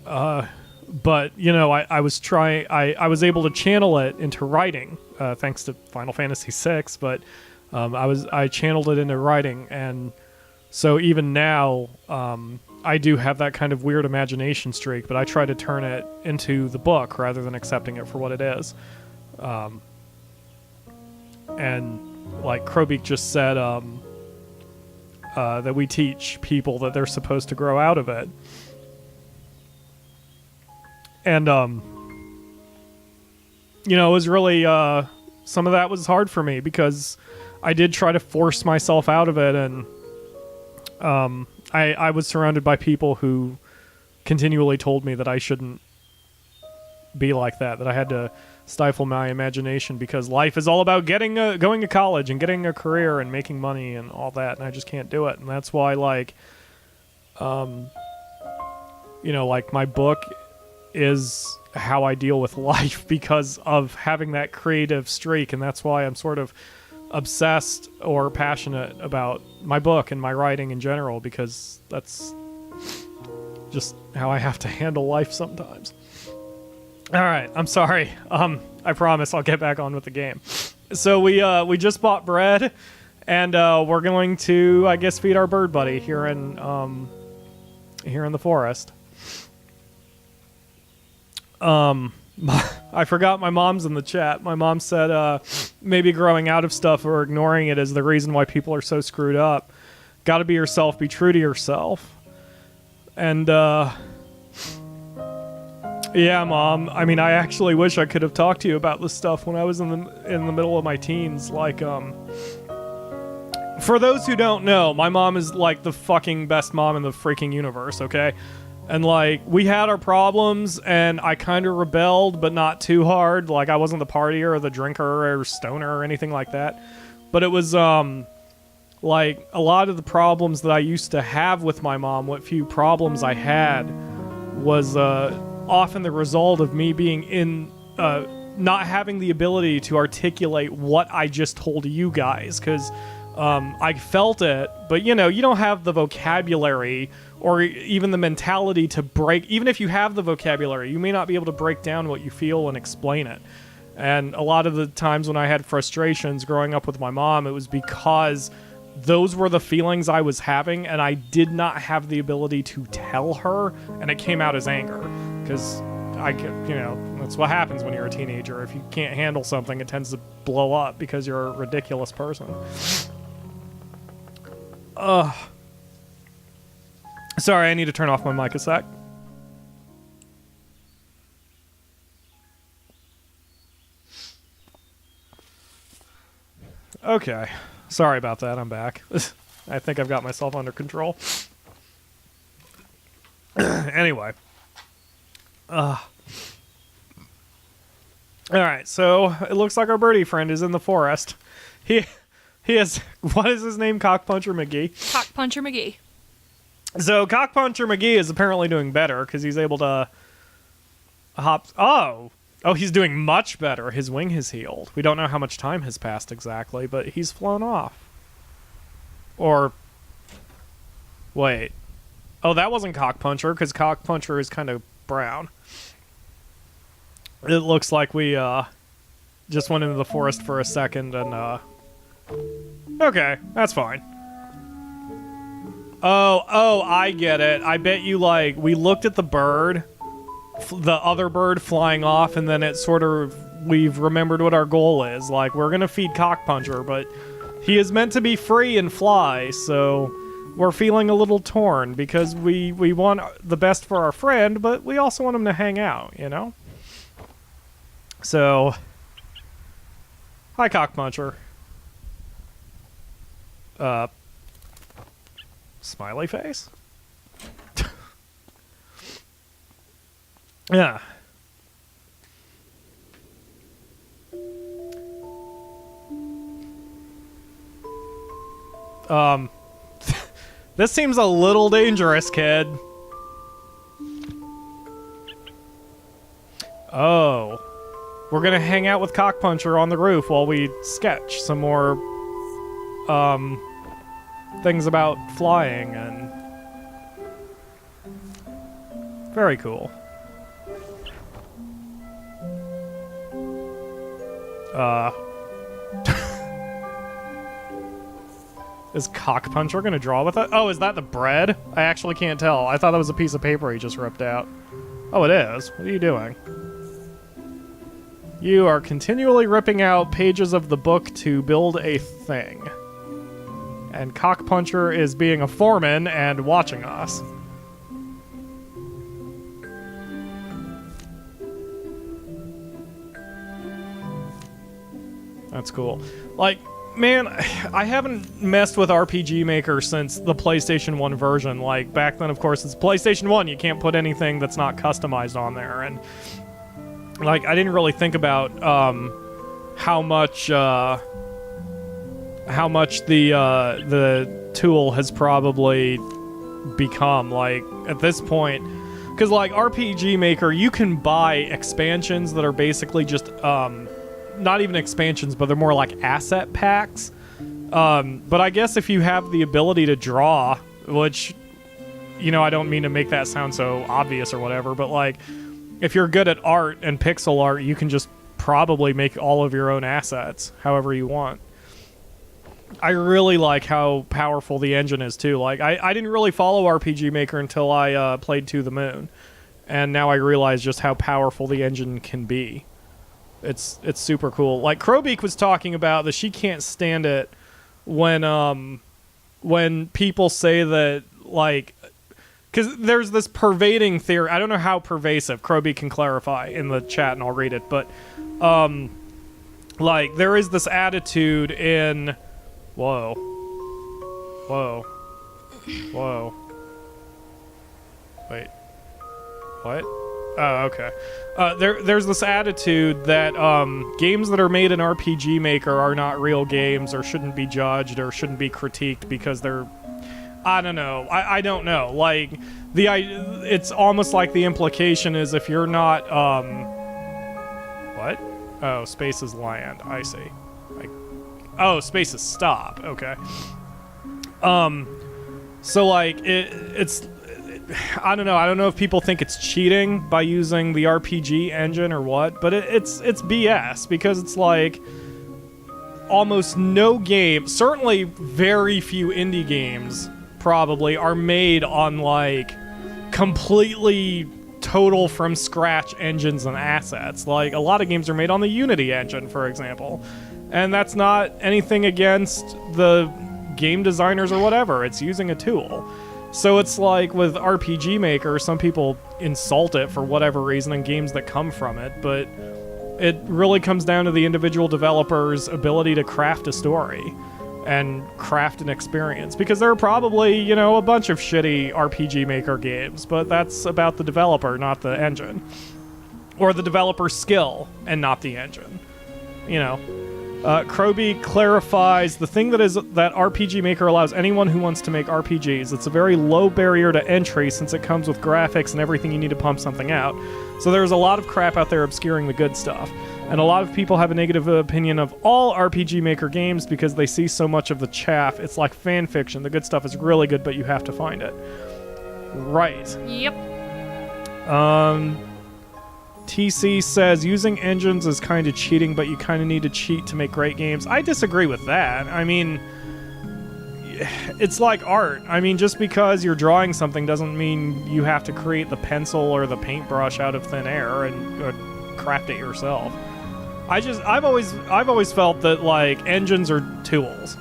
But, you know, I was able to channel it into writing, thanks to Final Fantasy VI, but I channeled it into writing, and so even now, I do have that kind of weird imagination streak, but I try to turn it into the book rather than accepting it for what it is. And like Krobeek just said, that we teach people that they're supposed to grow out of it. And, you know, it was really, some of that was hard for me because I did try to force myself out of it, and I was surrounded by people who continually told me that I shouldn't be like that I had to stifle my imagination because life is all about going to college and getting a career and making money and all that, and I just can't do it. And that's why, like, you know, like my book is how I deal with life because of having that creative streak, and that's why I'm sort of obsessed or passionate about my book and my writing in general, because that's just how I have to handle life sometimes. All right, I'm sorry. I promise I'll get back on with the game. So we just bought bread, and we're going to, I guess, feed our bird buddy here in the forest. I forgot my mom's in the chat. My mom said maybe growing out of stuff or ignoring it is the reason why people are so screwed up. Got to be yourself. Be true to yourself. And yeah, Mom. I mean, I actually wish I could have talked to you about this stuff when I was in the middle of my teens. Like, for those who don't know, my mom is like the fucking best mom in the freaking universe. Okay. And, like, we had our problems, and I kind of rebelled, but not too hard. Like, I wasn't the partier or the drinker or stoner or anything like that. But it was, like, a lot of the problems that I used to have with my mom, what few problems I had, was often the result of me being not having the ability to articulate what I just told you guys. Because I felt it, but, you know, you don't have the vocabulary or even the mentality to break. Even if you have the vocabulary, you may not be able to break down what you feel and explain it. And a lot of the times when I had frustrations growing up with my mom, it was because those were the feelings I was having, and I did not have the ability to tell her, and it came out as anger. Because you know, that's what happens when you're a teenager. If you can't handle something, it tends to blow up because you're a ridiculous person. Sorry, I need to turn off my mic a sec. Okay. Sorry about that, I'm back. I think I've got myself under control. Anyway. Alright, so it looks like our birdie friend is in the forest. He is... What is his name? Cockpuncher McGee? Cockpuncher McGee. So Cockpuncher McGee is apparently doing better because he's able to hop. Oh, Oh, he's doing much better. His wing has healed. We don't know how much time has passed exactly, but he's flown off. Or... Wait. Oh, that wasn't Cockpuncher, because Cockpuncher is kind of brown. It looks like we, just went into the forest for a second and, Okay, that's fine. Oh, I get it. I bet you, like, we looked at the bird, the other bird flying off, and then it sort of, we've remembered what our goal is. Like, we're gonna feed Cockpuncher, but he is meant to be free and fly, so we're feeling a little torn, because we want the best for our friend, but we also want him to hang out, you know? So, hi, Cockpuncher. Smiley face? Yeah. This seems a little dangerous, kid. Oh. We're gonna hang out with Cockpuncher on the roof while we sketch some more, things about flying and... Very cool. Is Cockpuncher gonna draw with it? Oh, is that the bread? I actually can't tell. I thought that was a piece of paper he just ripped out. Oh, it is. What are you doing? You are continually ripping out pages of the book to build a thing. And Cockpuncher is being a foreman and watching us. That's cool. Like, man, I haven't messed with RPG Maker since the PlayStation 1 version. Like, back then, of course, it's PlayStation 1. You can't put anything that's not customized on there. And, like, I didn't really think about how much the tool has probably become. Like, at this point, because, like, RPG Maker, you can buy expansions that are basically just... not even expansions, but they're more like asset packs. But I guess if you have the ability to draw, which, you know, I don't mean to make that sound so obvious or whatever, but like, if you're good at art and pixel art, you can just probably make all of your own assets however you want. I really like how powerful the engine is too. Like, I didn't really follow RPG Maker until I played To the Moon, and now I realize just how powerful the engine can be. It's super cool. Like, Crowbeak was talking about that she can't stand it when people say that, like, because there's this pervading theory. I don't know how pervasive. Crowbeak can clarify in the chat and I'll read it. But, like, there is this attitude in... Whoa. Whoa. Whoa. Wait. What? Oh, okay. There's this attitude that games that are made in RPG Maker are not real games or shouldn't be judged or shouldn't be critiqued because they're... I don't know. I don't know. Like, it's almost like the implication is if you're not... What? Oh, space is land. I see. Oh, space is stop. Okay. So, like, it's... I don't know. I don't know if people think it's cheating by using the RPG engine or what, but it's BS because it's like almost no game, certainly very few indie games probably are made on like completely total from scratch engines and assets. Like a lot of games are made on the Unity engine, for example, and that's not anything against the game designers or whatever. It's using a tool. So it's like with RPG Maker, some people insult it for whatever reason in games that come from it, but it really comes down to the individual developer's ability to craft a story and craft an experience. Because there are probably, you know, a bunch of shitty RPG Maker games, but that's about the developer, not the engine. Or the developer's skill and not the engine. You know? Kroby clarifies the thing that RPG Maker allows anyone who wants to make RPGs. It's a very low barrier to entry since it comes with graphics and everything you need to pump something out. So there's a lot of crap out there obscuring the good stuff. And a lot of people have a negative opinion of all RPG Maker games because they see so much of the chaff. It's like fan fiction. The good stuff is really good, but you have to find it. Right. Yep. TC says using engines is kind of cheating, but you kind of need to cheat to make great games. I disagree with that. I mean, it's like art. I mean, just because you're drawing something doesn't mean you have to create the pencil or the paintbrush out of thin air and craft it yourself. I've always felt that like engines are tools.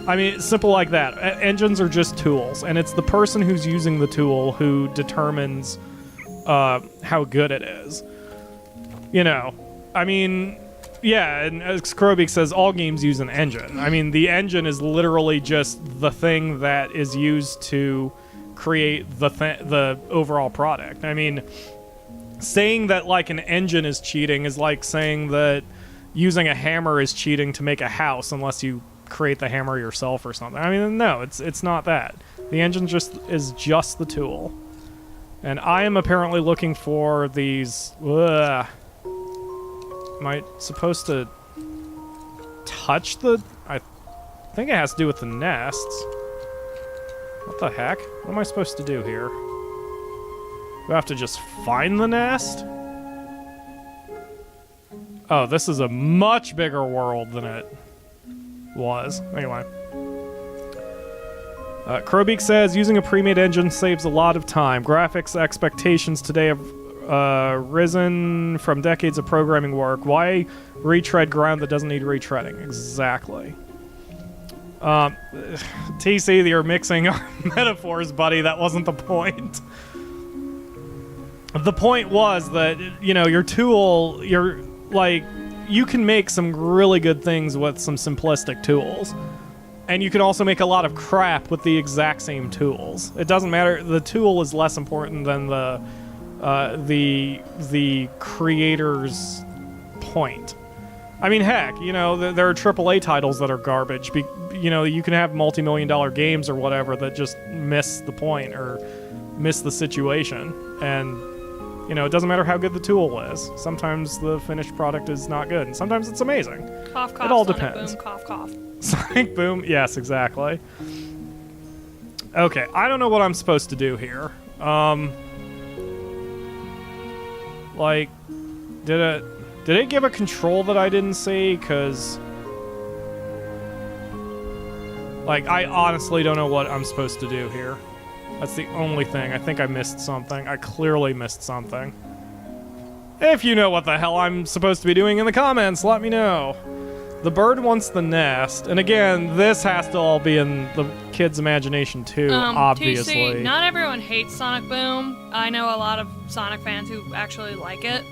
I mean, it's simple like that. Engines are just tools, and it's the person who's using the tool who determines how good it is. You know, I mean, yeah, and as Krobik says, all games use an engine. I mean, the engine is literally just the thing that is used to create the overall product. I mean, saying that, like, an engine is cheating is like saying that using a hammer is cheating to make a house unless you create the hammer yourself or something. I mean, no, it's not that. The engine is just the tool. And I am apparently looking for these... Am I supposed to touch the... I think it has to do with the nests. What the heck? What am I supposed to do here? Do I have to just find the nest? Oh, this is a much bigger world than it was. Anyway. Krobik says, using a pre-made engine saves a lot of time. Graphics expectations today have risen from decades of programming work. Why retread ground that doesn't need retreading? Exactly. TC, you're mixing our metaphors, buddy. That wasn't the point. The point was that, you know, your tool, you can make some really good things with some simplistic tools. And you can also make a lot of crap with the exact same tools. It doesn't matter. The tool is less important than the creator's point. I mean, heck, you know, there are AAA titles that are garbage. You know, you can have multi-million-dollar games or whatever that just miss the point or miss the situation. And, you know, it doesn't matter how good the tool is. Sometimes the finished product is not good, and sometimes it's amazing. Cough, cough, it all Sonic depends. Boom, cough, cough. Sonic Boom? Yes, exactly. Okay, I don't know what I'm supposed to do here. Like, did it give a control that I didn't see? Because, like, I honestly don't know what I'm supposed to do here. That's the only thing. I think I missed something. I clearly missed something. If you know what the hell I'm supposed to be doing in the comments, let me know. The bird wants the nest, and again, this has to all be in the kid's imagination too, obviously. TC, not everyone hates Sonic Boom. I know a lot of Sonic fans who actually like it.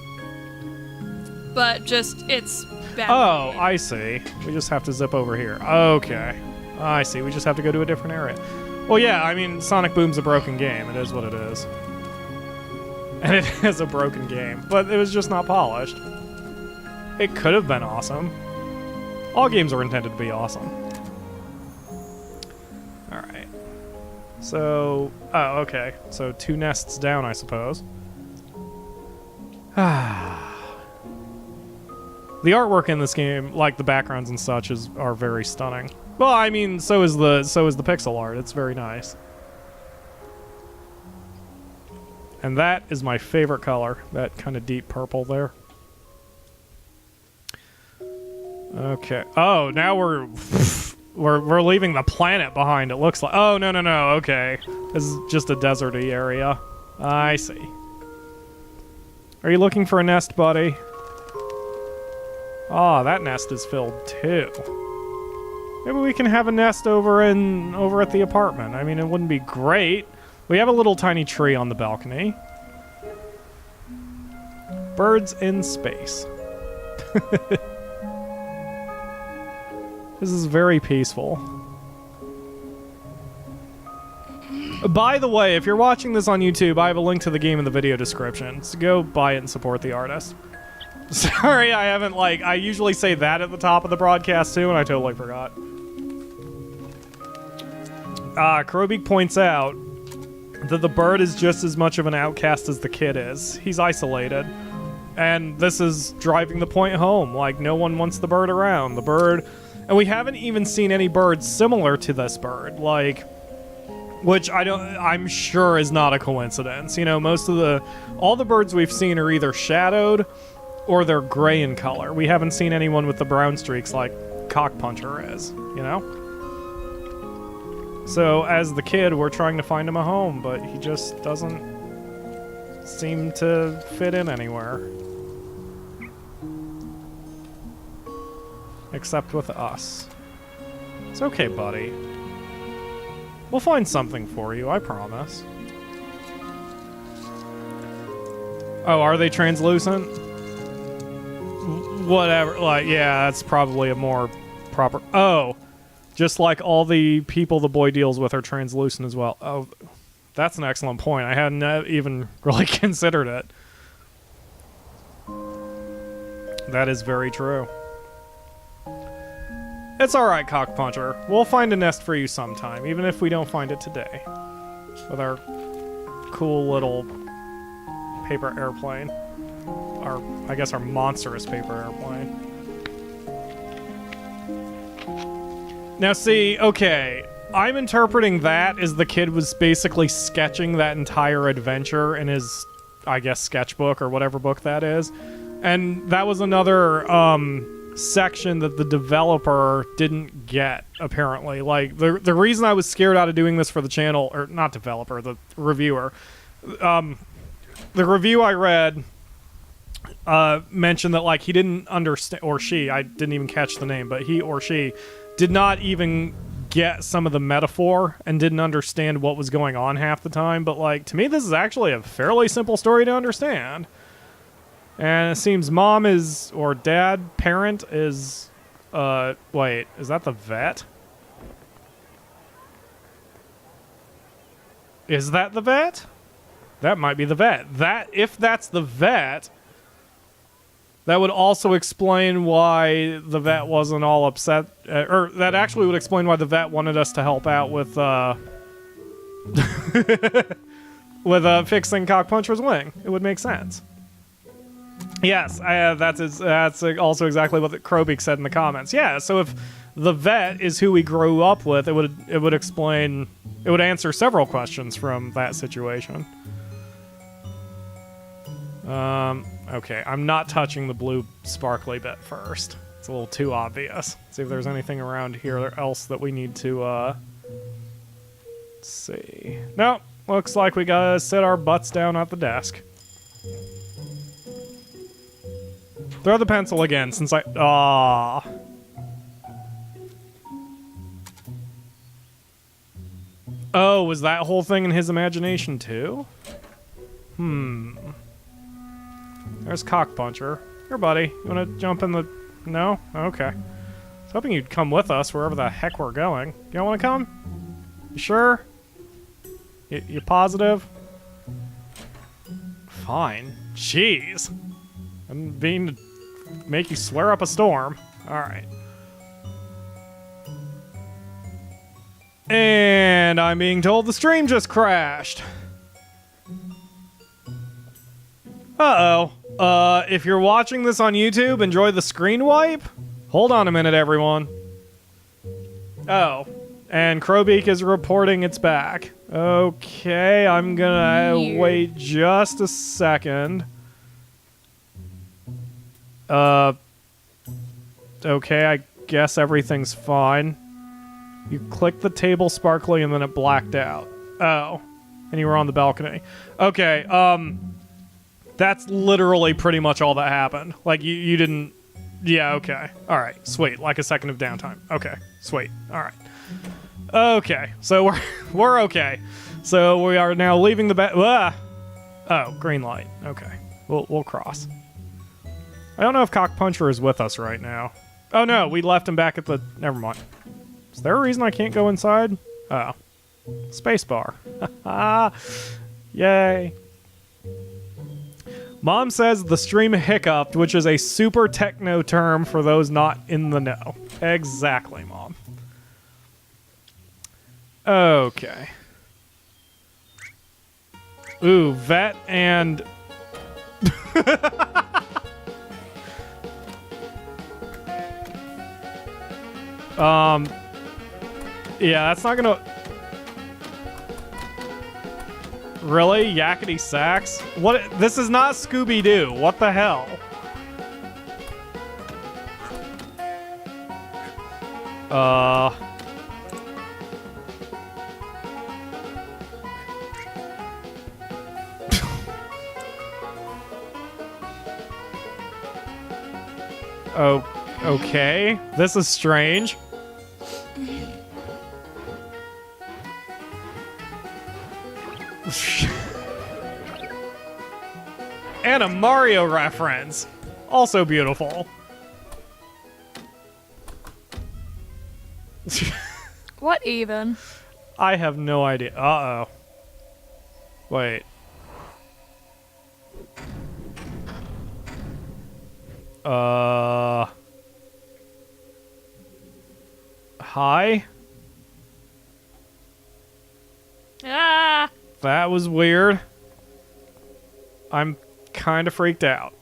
But just, it's bad. Oh, I see. We just have to zip over here. Okay. I see. We just have to go to a different area. Well, yeah, I mean, Sonic Boom's a broken game. It is what it is. And it is a broken game, but it was just not polished. It could have been awesome. All games are intended to be awesome. Alright. So... Oh, okay. So 2 nests down, I suppose. The artwork in this game, like the backgrounds and such, are very stunning. Well, I mean, so is the pixel art. It's very nice. And that is my favorite color. That kind of deep purple there. Okay. Oh, now we're leaving the planet behind, it looks like. Oh, no. Okay. This is just a deserty area. I see. Are you looking for a nest, buddy? Oh, that nest is filled too. Maybe we can have a nest over at the apartment. I mean, it wouldn't be great. We have a little tiny tree on the balcony. Birds in space. This is very peaceful. By the way, if you're watching this on YouTube, I have a link to the game in the video description, so go buy it and support the artist. Sorry, I haven't, like, I usually say that at the top of the broadcast, too, and I totally forgot. Krobik points out that the bird is just as much of an outcast as the kid is. He's isolated. And this is driving the point home. Like, no one wants the bird around. The bird... And we haven't even seen any birds similar to this bird. Like... Which I'm sure is not a coincidence. You know, all the birds we've seen are either shadowed or they're gray in color. We haven't seen anyone with the brown streaks like Cockpuncher is, you know? So, as the kid, we're trying to find him a home, but he just doesn't seem to fit in anywhere. Except with us. It's okay, buddy. We'll find something for you, I promise. Oh, are they translucent? Whatever, like, yeah, that's probably a more proper... Oh! Just like all the people the boy deals with are translucent as well. Oh, that's an excellent point. I hadn't even really considered it. That is very true. It's alright, Cockpuncher. We'll find a nest for you sometime, even if we don't find it today. With our cool little paper airplane. I guess our monstrous paper airplane. Now see, okay, I'm interpreting that as the kid was basically sketching that entire adventure in his, I guess, sketchbook or whatever book that is. And that was another section that the developer didn't get, apparently. Like, the reason I was scared out of doing this for the channel, or not developer, the reviewer, the review I read mentioned that, like, he didn't understand, or she, I didn't even catch the name, but he or she did not even get some of the metaphor and didn't understand what was going on half the time. But, like, to me, this is actually a fairly simple story to understand. And it seems mom is, or dad, parent is, wait, is that the vet? Is that the vet? That might be the vet. If that's the vet, that would also explain why the vet wasn't all upset, or that actually would explain why the vet wanted us to help out with, with fixing Cockpuncher's wing. It would make sense. Yes, that's also exactly what Krobik said in the comments. Yeah, so if the vet is who we grew up with, it would explain, it would answer several questions from that situation. Okay, I'm not touching the blue sparkly bit first. It's a little too obvious. See if there's anything around here else that we need to, see. No, looks like we gotta sit our butts down at the desk. Throw the pencil again, since I... Aww. Oh, was that whole thing in his imagination, too? There's Cockpuncher. Here, buddy. You wanna jump in the... No? Okay. I was hoping you'd come with us wherever the heck we're going. You don't wanna come? You sure? You positive? Fine. Jeez. I'm being... make you swear up a storm. Alright. And I'm being told the stream just crashed. Uh-oh. If you're watching this on YouTube, enjoy the screen wipe? Hold on a minute, everyone. Oh. And Krobik is reporting it's back. Okay, I'm gonna wait just a second. Okay, I guess everything's fine. You clicked the table sparkly and then it blacked out. Oh. And you were on the balcony. Okay, that's literally pretty much all that happened. Like, you didn't... Yeah, okay. Alright, sweet. Like a second of downtime. Okay, sweet. Alright. Okay, so we're okay. So we are now leaving the Oh, green light. Okay. We'll cross. I don't know if Cockpuncher is with us right now. Oh no, we left him back at the... Never mind. Is there a reason I can't go inside? Oh. Spacebar. Yay. Mom says the stream hiccuped, which is a super techno term for those not in the know. Exactly, Mom. Okay. Ooh, vet and... Yeah, that's not gonna... Really? Yakety sax? What? This is not Scooby-Doo. What the hell? Oh, okay. This is strange. And a Mario reference. Also beautiful. What even? I have no idea. Uh-oh. Wait. Hi? Ah! That was weird. I'm kind of freaked out.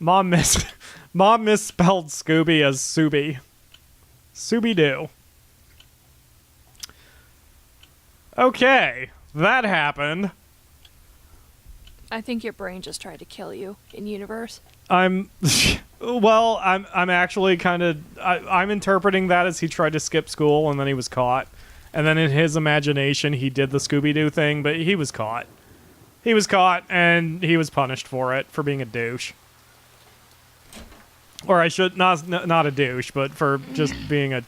Mom misspelled Scooby as Subi. Scooby-Doo. Okay, that happened. I think your brain just tried to kill you in universe. I'm actually kind of I'm interpreting that as he tried to skip school and then he was caught. And then in his imagination he did the Scooby-Doo thing, but he was caught. He was caught and he was punished for it, for being a douche. Or I should not a douche, but for just being a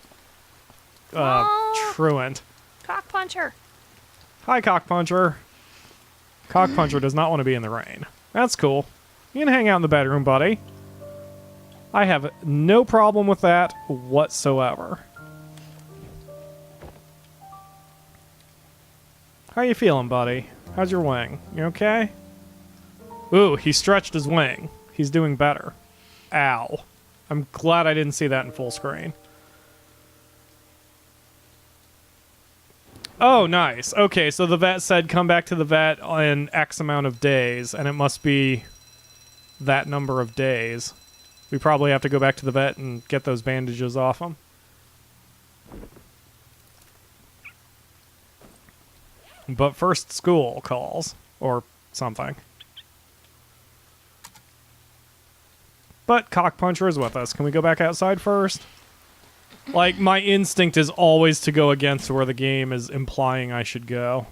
truant. Cock puncher. Hi, cock puncher. Cock puncher does not want to be in the rain. That's cool. You can hang out in the bedroom, buddy. I have no problem with that whatsoever. How you feeling, buddy? How's your wing? You okay? Ooh, he stretched his wing. He's doing better. Ow. I'm glad I didn't see that in full screen. Oh, nice. Okay, so the vet said come back to the vet in X amount of days, and it must be that number of days. We probably have to go back to the vet and get those bandages off him. But first school calls, or something. But Cockpuncher is with us. Can we go back outside first? Like, my instinct is always to go against where the game is implying I should go.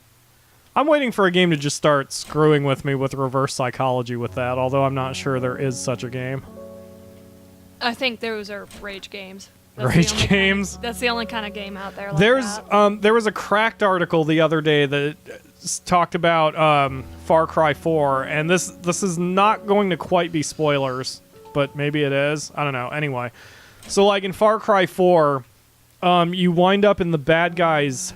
I'm waiting for a game to just start screwing with me with reverse psychology with that, although I'm not sure there is such a game. I think those are rage games. Rage games? That's the only kind of game out there like There's that. there was a Cracked article the other day that talked about Far Cry 4, and this is not going to quite be spoilers, but maybe it is. I don't know. Anyway, so like in Far Cry 4, you wind up in the bad guy's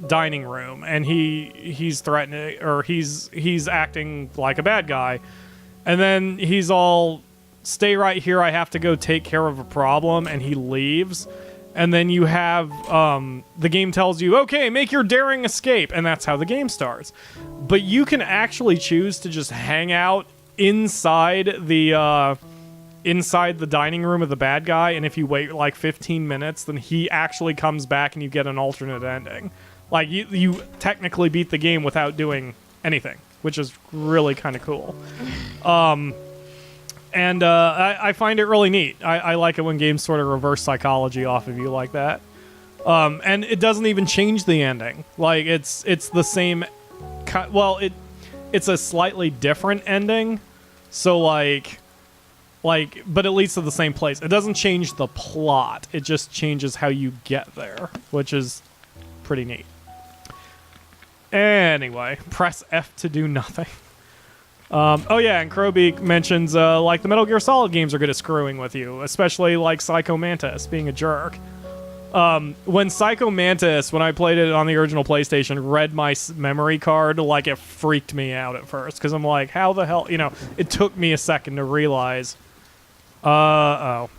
dining room, and he's threatening, or he's acting like a bad guy, and then he's all, stay right here, I have to go take care of a problem, and he leaves. And then you have, the game tells you, okay, make your daring escape, and that's how the game starts. But you can actually choose to just hang out inside the dining room of the bad guy, and if you wait like 15 minutes, then he actually comes back and you get an alternate ending. Like, you technically beat the game without doing anything, which is really kind of cool. And I find it really neat. I like it when games sort of reverse psychology off of you like that. And it doesn't even change the ending. Like, it's the same... Well, it's a slightly different ending. So, like, but it leads to the same place. It doesn't change the plot. It just changes how you get there, which is pretty neat. Anyway, press F to do nothing. Oh yeah, and Crowbeak mentions, like, the Metal Gear Solid games are good at screwing with you, especially, like, Psycho Mantis being a jerk. When Psycho Mantis, when I played it on the original PlayStation, read my memory card, like, it freaked me out at first. Because I'm like, how the hell? You know, it took me a second to realize. Uh-oh.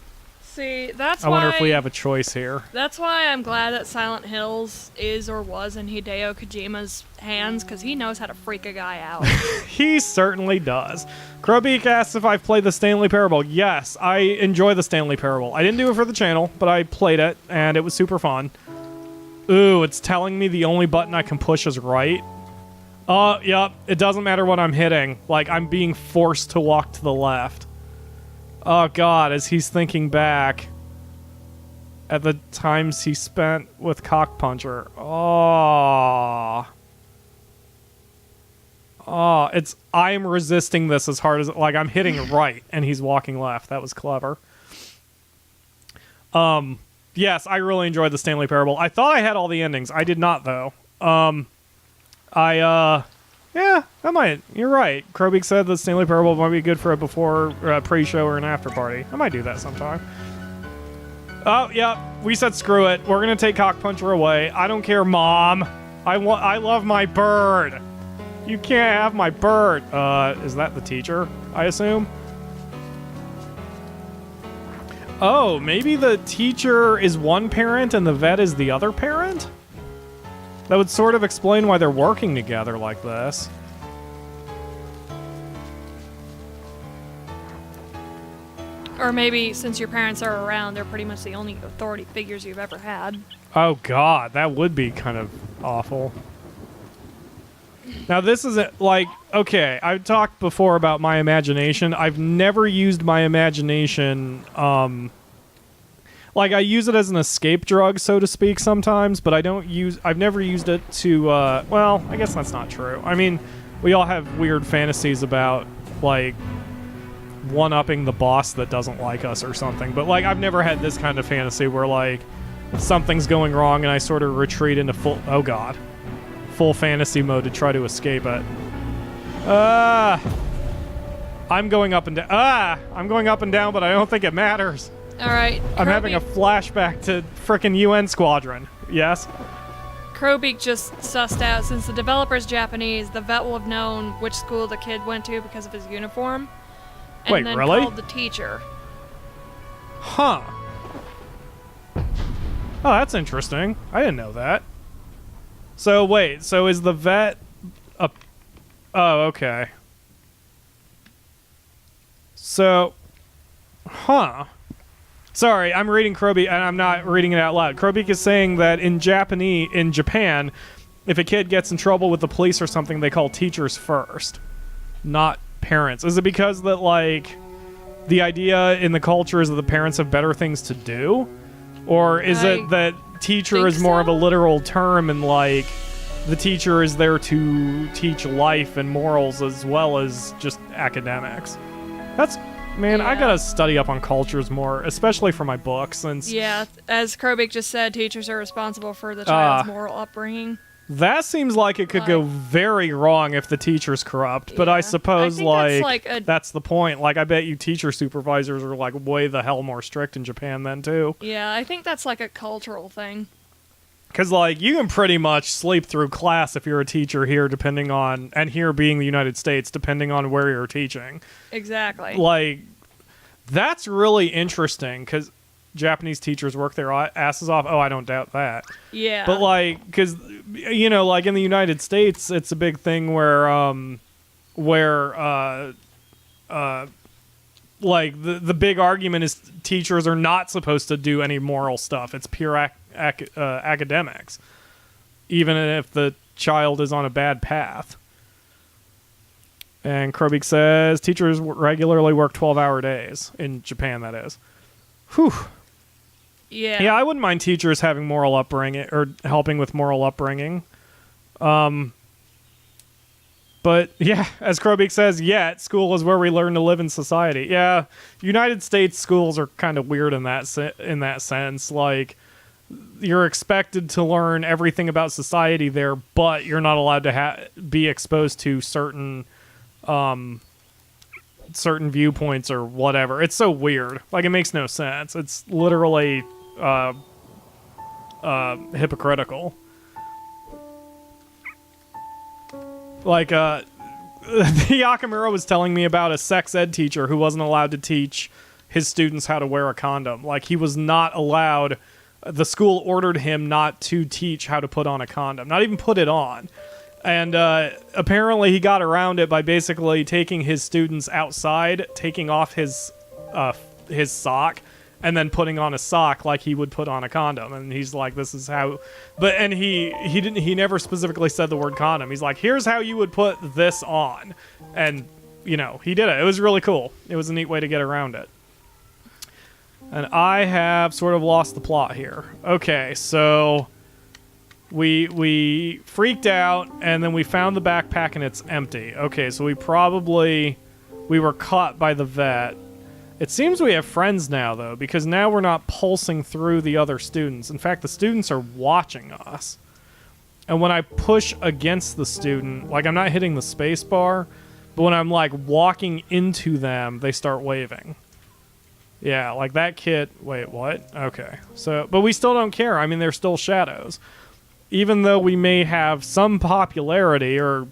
See, that's I why... wonder if we have a choice here. That's why I'm glad that Silent Hills is or was in Hideo Kojima's hands, because he knows how to freak a guy out. He certainly does. Crowbeak asks if I've played the Stanley Parable. Yes, I enjoy the Stanley Parable. I didn't do it for the channel, but I played it, and it was super fun. Ooh, it's telling me the only button I can push is right. Yep, it doesn't matter what I'm hitting. Like, I'm being forced to walk to the left. Oh god, as he's thinking back at the times he spent with Cockpuncher. I'm resisting this as hard as, like, I'm hitting right and he's walking left. That was clever. Yes, I really enjoyed the Stanley Parable. I thought I had all the endings. I did not, though. Yeah, I might. You're right. Crowbeak said the Stanley Parable might be good for a before, pre-show or an after-party. I might do that sometime. Oh, yeah. We said screw it. We're going to take Cockpuncher away. I don't care, Mom. I love my bird. You can't have my bird. Is that the teacher, I assume? Oh, maybe the teacher is one parent and the vet is the other parent? That would sort of explain why they're working together like this. Or maybe since your parents are around, they're pretty much the only authority figures you've ever had. Oh god, that would be kind of awful. Now this isn't like, okay, I've talked before about my imagination. I've never used my imagination, like, I use it as an escape drug, so to speak, sometimes, but I've never used it to, well, I guess that's not true. I mean, we all have weird fantasies about, like, one-upping the boss that doesn't like us or something, but, like, I've never had this kind of fantasy where, like, something's going wrong and I sort of retreat into full fantasy mode to try to escape it. I'm going up and down. I'm going up and down, but I don't think it matters. All right. I'm having a flashback to frickin' UN Squadron. Yes? Crowbeak just sussed out, since the developer's Japanese, the vet will have known which school the kid went to because of his uniform. And Wait, then really? called the teacher. Huh. Oh, that's interesting. I didn't know that. So, wait. So is the vet a... Oh, okay. So... Huh. Sorry, I'm reading Crowbeak, and I'm not reading it out loud. Crowbeak is saying that in Japan, if a kid gets in trouble with the police or something, they call teachers first, not parents. Is it because that, like, the idea in the culture is that the parents have better things to do? Or is it that teacher is more of a literal term and, like, the teacher is there to teach life and morals as well as just academics? Man, I gotta study up on cultures more, especially for my books, since... Yeah, as Crowbeak just said, teachers are responsible for the child's moral upbringing. That seems like it could go very wrong if the teacher's corrupt, but I suppose, that's the point. Like, I bet you teacher supervisors are, like, way the hell more strict in Japan then, too. Yeah, I think that's, like, a cultural thing. Because, like, you can pretty much sleep through class if you're a teacher here, depending on... And here being the United States, depending on where you're teaching. Exactly. Like, that's really interesting, because Japanese teachers work their asses off. Oh, I don't doubt that. Yeah. But, like, because, you know, like, in the United States, it's a big thing where like, the big argument is teachers are not supposed to do any moral stuff. It's pure academics, even if the child is on a bad path. And Crowbeak says teachers regularly work 12-hour days in Japan, that is. Whew. Yeah. Yeah, I wouldn't mind teachers having moral upbringing or helping with moral upbringing. But yeah, as Crowbeak says, school is where we learn to live in society. Yeah, United States schools are kind of weird in that sense. Like, you're expected to learn everything about society there, but you're not allowed to be exposed to certain viewpoints or whatever. It's so weird. Like, it makes no sense. It's literally hypocritical. Like, the Yakamura was telling me about a sex ed teacher who wasn't allowed to teach his students how to wear a condom. Like, he was not allowed... The school ordered him not to teach how to put on a condom, not even put it on. And apparently he got around it by basically taking his students outside, taking off his sock, and then putting on a sock like he would put on a condom. And he's like, this is how... And he never specifically said the word condom. He's like, here's how you would put this on. And, you know, he did it. It was really cool. It was a neat way to get around it. And I have sort of lost the plot here. Okay, so we freaked out, and then we found the backpack, and it's empty. Okay, so we were caught by the vet. It seems we have friends now, though, because now we're not pulsing through the other students. In fact, the students are watching us. And when I push against the student, like, I'm not hitting the space bar, but when I'm, like, walking into them, they start waving. Yeah, like that kid... Wait, what? Okay. So, but we still don't care. I mean, they're still shadows. Even though we may have some popularity or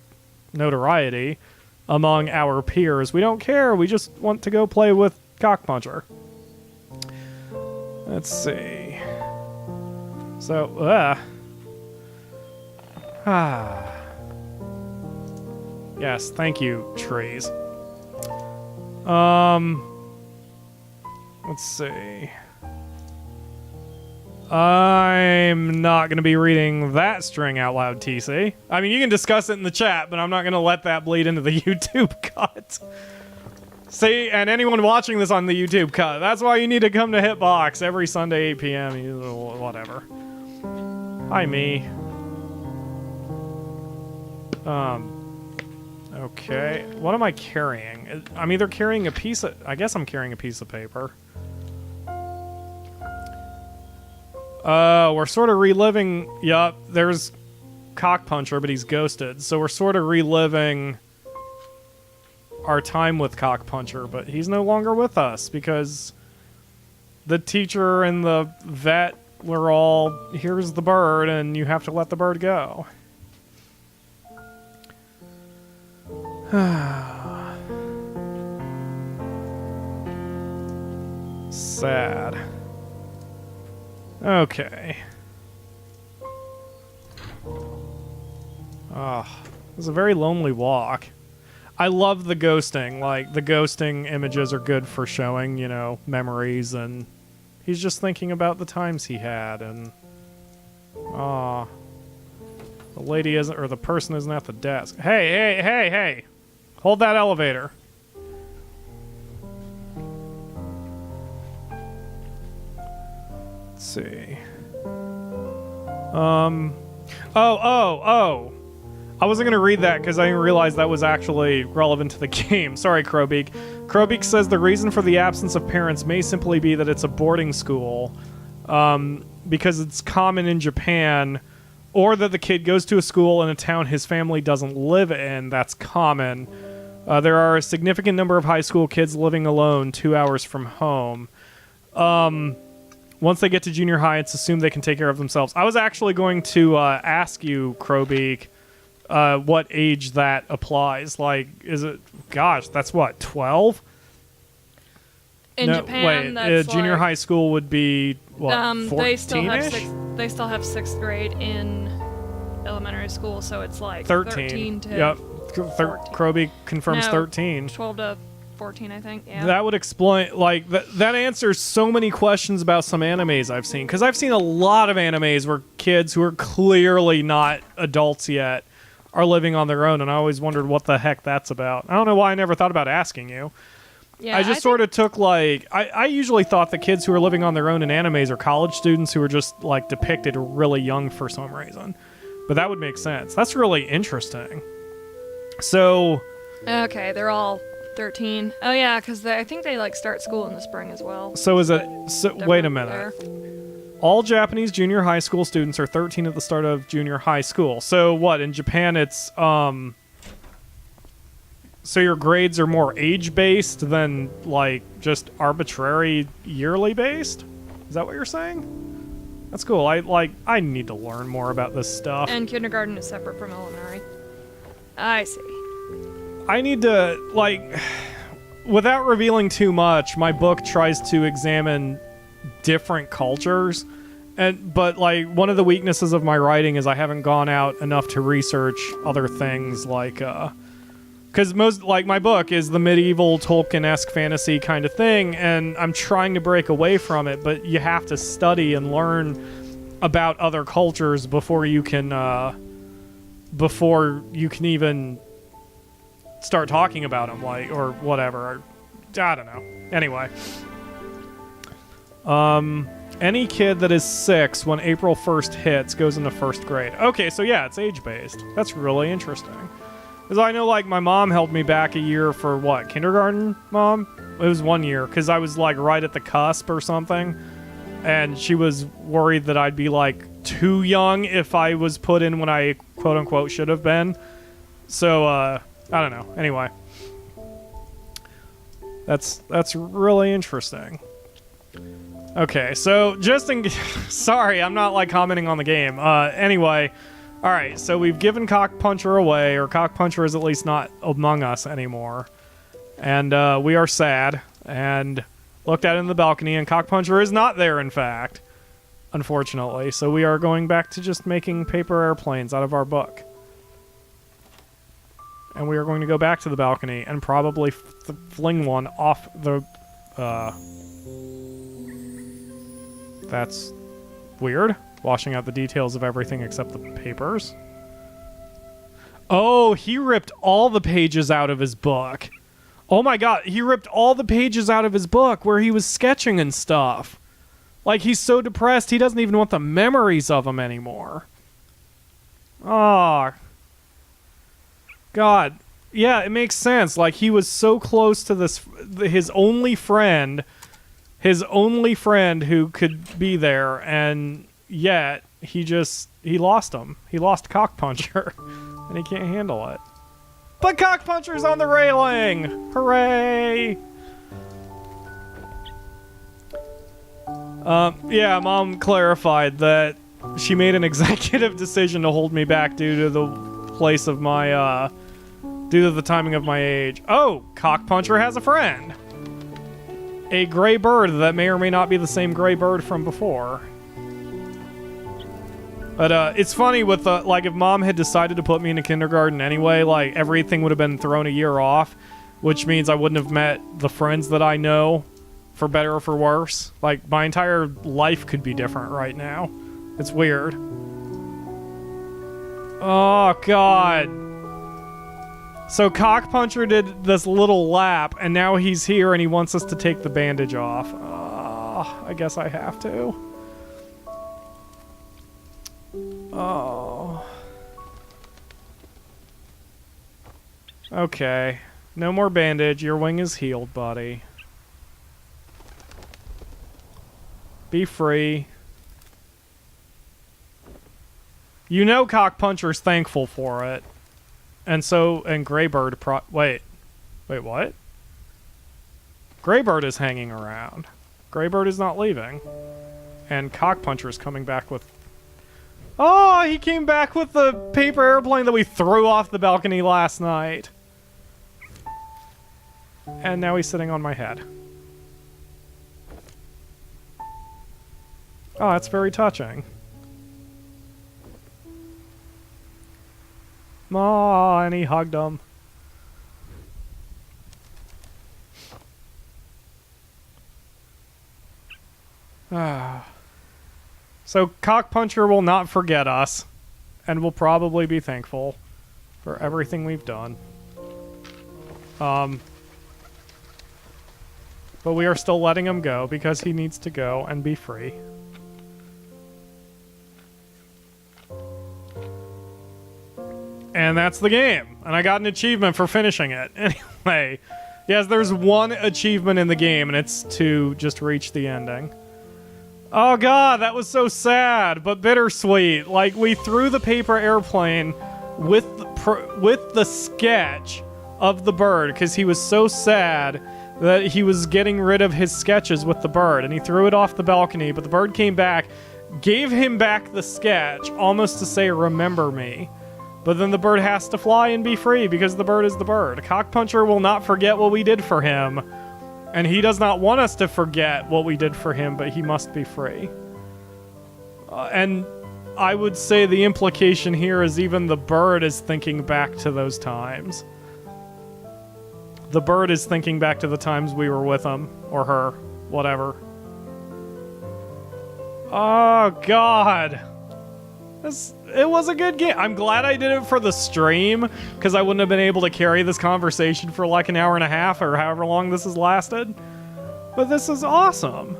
notoriety among our peers, we don't care. We just want to go play with Cockpuncher. Let's see. So, Yes, thank you, trees. Let's see. I'm not going to be reading that string out loud, TC. I mean, you can discuss it in the chat, but I'm not going to let that bleed into the YouTube cut. See, and anyone watching this on the YouTube cut, that's why you need to come to Hitbox every Sunday, 8 p.m., whatever. Hi, me. Okay. What am I carrying? I'm either carrying a piece of... I guess I'm carrying a piece of paper. We're sort of reliving... Yup, there's Cockpuncher, but he's ghosted. So we're sort of reliving our time with Cockpuncher, but he's no longer with us because the teacher and the vet were all, here's the bird, and you have to let the bird go. Sad. Okay. It was a very lonely walk. I love the ghosting. Like, the ghosting images are good for showing, you know, memories, and he's just thinking about the times he had, and... the lady isn't, or the person isn't at the desk. Hey, hey, hey, hey! Hold that elevator. Let's see. Oh. I wasn't going to read that because I didn't realize that was actually relevant to the game. Sorry, Crowbeak. Crowbeak says the reason for the absence of parents may simply be that it's a boarding school, because it's common in Japan, or that the kid goes to a school in a town his family doesn't live in. That's common. There are a significant number of high school kids living alone 2 hours from home. Once they get to junior high, it's assumed they can take care of themselves. I was actually going to ask you, Crowbeak, what age that applies. Like, is it... Gosh, that's what, 12? In Japan, that's junior like, high school would be, what, 14-ish? They still have sixth grade in elementary school, so it's like 13 to... Yep. 14. Croby confirms No, 13. 12 to 14, I think, yeah. That would explain, like, that answers so many questions about some animes I've seen. Because I've seen a lot of animes where kids who are clearly not adults yet are living on their own, and I always wondered what the heck that's about. I don't know why I never thought about asking you. Yeah, I just sort of took, like... I usually thought the kids who are living on their own in animes are college students who are just, like, depicted really young for some reason. But that would make sense. That's really interesting. So... Okay, they're all 13. Oh, yeah, because I think they, like, start school in the spring as well. So is it... So, wait a minute. There. All Japanese junior high school students are 13 at the start of junior high school. So what, in Japan it's... So your grades are more age-based than, like, just arbitrary yearly-based? Is that what you're saying? That's cool. I need to learn more about this stuff. And kindergarten is separate from elementary. I see. I need to, like, without revealing too much, my book tries to examine different cultures. But like, one of the weaknesses of my writing is I haven't gone out enough to research other things, like, because most, like, my book is the medieval Tolkien-esque fantasy kind of thing, and I'm trying to break away from it, but you have to study and learn about other cultures before you can even start talking about them, like, or whatever. I don't know. Anyway. Any kid that is 6 when April 1st hits goes into 1st grade. Okay, so yeah, it's age-based. That's really interesting. Because I know, like, my mom held me back a year for, what, kindergarten, Mom? It was 1 year, because I was, like, right at the cusp or something. And she was worried that I'd be, like, too young if I was put in when I, quote-unquote, should have been. So, I don't know. Anyway. That's really interesting. Okay, so just in... Sorry, I'm not, like, commenting on the game. Anyway... Alright, so we've given Cockpuncher away, or Cockpuncher is at least not among us anymore. And we are sad, and looked out in the balcony, and Cockpuncher is not there, in fact. Unfortunately, so we are going back to just making paper airplanes out of our book. And we are going to go back to the balcony, and probably fling one off the... That's weird. Washing out the details of everything except the papers. Oh, he ripped all the pages out of his book. Oh my god, he ripped all the pages out of his book where he was sketching and stuff. Like, he's so depressed, he doesn't even want the memories of them anymore. Oh. God. Yeah, it makes sense. Like, he was so close to this, his only friend who could be there, and yet he lost him. He lost Cockpuncher, and he can't handle it. But Cockpuncher's on the railing! Hooray! Yeah, Mom clarified that she made an executive decision to hold me back due to the timing of my age. Oh, Cockpuncher has a friend! A gray bird that may or may not be the same gray bird from before. But, it's funny with, like, if Mom had decided to put me into kindergarten anyway, like, everything would have been thrown a year off, which means I wouldn't have met the friends that I know, for better or for worse. Like, my entire life could be different right now. It's weird. Oh, God. So Cockpuncher did this little lap, and now he's here and he wants us to take the bandage off. I guess I have to. Oh. Okay. No more bandage. Your wing is healed, buddy. Be free. You know Cockpuncher's thankful for it. And Greybird wait, what? Greybird is hanging around. Greybird is not leaving. And Cockpuncher's coming back with... Oh, he came back with the paper airplane that we threw off the balcony last night. And now he's sitting on my head. Oh, that's very touching. Aw, and he hugged him. So Cockpuncher will not forget us, and will probably be thankful for everything we've done. But we are still letting him go because he needs to go and be free. And that's the game. And I got an achievement for finishing it. Anyway, yes, there's one achievement in the game, and it's to just reach the ending. Oh god, that was so sad, but bittersweet. Like, we threw the paper airplane with the sketch of the bird, because he was so sad that he was getting rid of his sketches with the bird, and he threw it off the balcony, but the bird came back, gave him back the sketch, almost to say, remember me. But then the bird has to fly and be free because the bird is the bird. Cockpuncher will not forget what we did for him. And he does not want us to forget what we did for him, but he must be free. And I would say the implication here is even the bird is thinking back to those times. The bird is thinking back to the times we were with him, or her, whatever. Oh, God. It was a good game. I'm glad I did it for the stream, because I wouldn't have been able to carry this conversation for like an hour and a half, or however long this has lasted. But this is awesome.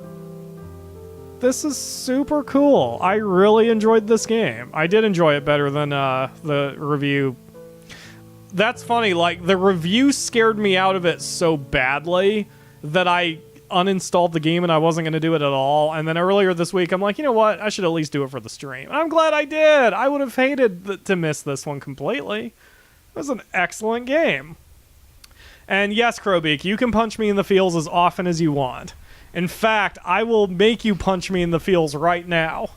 This is super cool. I really enjoyed this game. I did enjoy it better than the review. That's funny, like, the review scared me out of it so badly that I uninstalled the game and I wasn't going to do it at all. And then earlier this week, I'm like, you know what? I should at least do it for the stream. And I'm glad I did. I would have hated to miss this one completely. It was an excellent game. And yes, Crowbeak, you can punch me in the feels as often as you want. In fact, I will make you punch me in the feels right now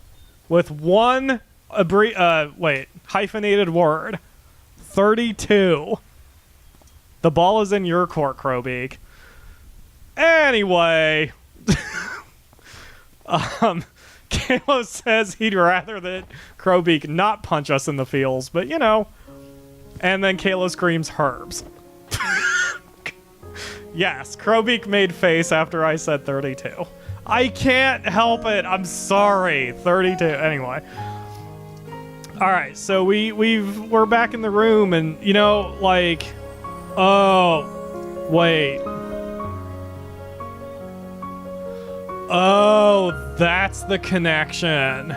with one hyphenated word. 32. The ball is in your court, Crowbeak. Anyway, Kalo says he'd rather that Crowbeak not punch us in the feels, but you know. And then Kalo screams herbs. Yes, Crowbeak made face after I said 32. I can't help it. I'm sorry. 32. Anyway. All right, so we're back in the room, and you know, like, oh, wait. Oh, that's the connection.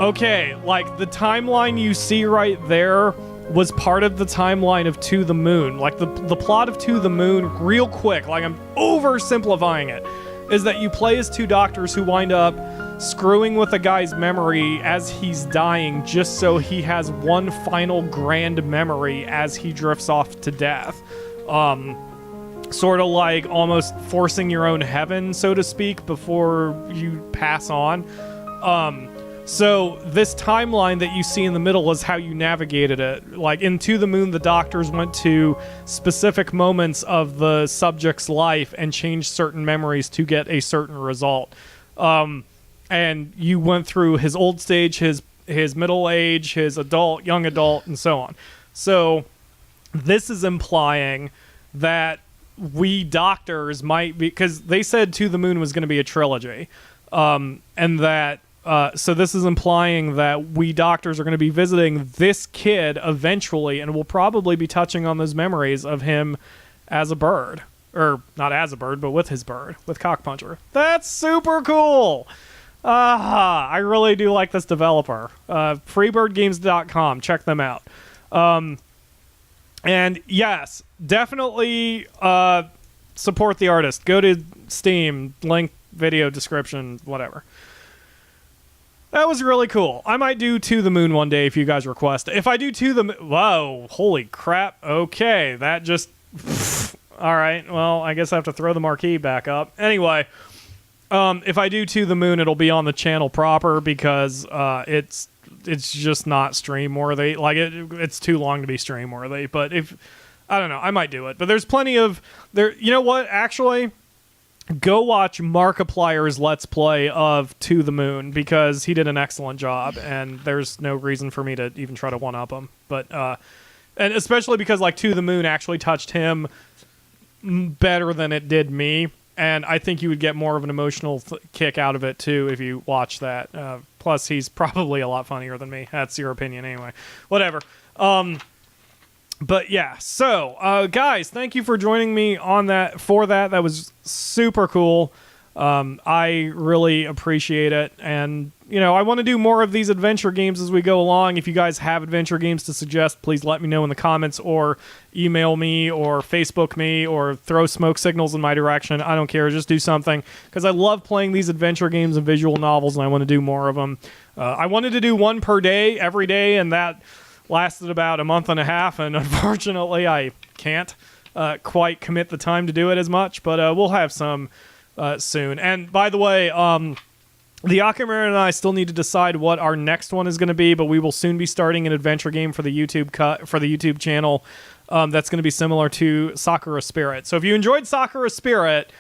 Okay, like the timeline you see right there was part of the timeline of To the Moon. Like the plot of To the Moon, real quick, like I'm oversimplifying it, is that you play as two doctors who wind up screwing with a guy's memory as he's dying just so he has one final grand memory as he drifts off to death. Sort of like almost forcing your own heaven, so to speak, before you pass on. So this timeline that you see in the middle is how you navigated it. Like in To the Moon, the doctors went to specific moments of the subject's life and changed certain memories to get a certain result. And you went through his old stage, his middle age, his adult, young adult, and so on. So this is implying that we doctors might be, because they said To the Moon was going to be a trilogy, and that so this is implying that we doctors are going to be visiting this kid eventually, and we'll probably be touching on those memories of him as a bird, or not as a bird, but with his bird, with Cockpuncher. That's super cool. I really do like this developer. Freebirdgames.com. Check them out. And yes, definitely support the artist. Go to Steam, link, video description, whatever. That was really cool. I might do To the Moon one day if you guys request. If I do To the Moon... Whoa, holy crap. Okay, that just... All right, well, I guess I have to throw the marquee back up. Anyway, if I do To the Moon, it'll be on the channel proper because it's just not stream worthy. Like it's too long to be stream worthy. But if I don't know, I might do it. But there's plenty of there. You know what? Actually, go watch Markiplier's Let's Play of To the Moon because he did an excellent job, and there's no reason for me to even try to one up him. But and especially because like To the Moon actually touched him better than it did me. And I think you would get more of an emotional kick out of it, too, if you watch that. Plus, he's probably a lot funnier than me. That's your opinion anyway. Whatever. But yeah, so, guys, thank you for joining me on that. For that. That was super cool. I really appreciate it. And, you know, I want to do more of these adventure games as we go along. If you guys have adventure games to suggest, please let me know in the comments or email me or Facebook me or throw smoke signals in my direction. I don't care. Just do something because I love playing these adventure games and visual novels, and I want to do more of them. I wanted to do one per day, every day, and that lasted about a month and a half, and unfortunately I can't quite commit the time to do it as much, but we'll have some soon. And by the way, The Akaman and I still need to decide what our next one is going to be, but we will soon be starting an adventure game for the YouTube channel. That's going to be similar to Sakura Spirit. So if you enjoyed Sakura Spirit,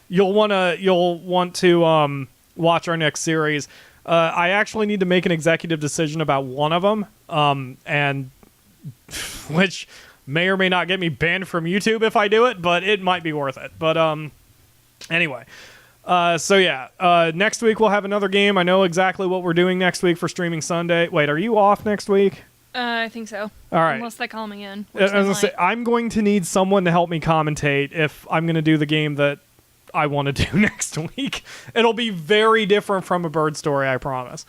you'll want to watch our next series. I actually need to make an executive decision about one of them, and which may or may not get me banned from YouTube if I do it, but it might be worth it. But anyway. So yeah, next week we'll have another game. I know exactly what we're doing next week for Streaming Sunday. Wait, are you off next week? I think so. All right. Unless they call me in. I'm going to need someone to help me commentate if I'm going to do the game that I want to do next week. It'll be very different from a bird story, I promise.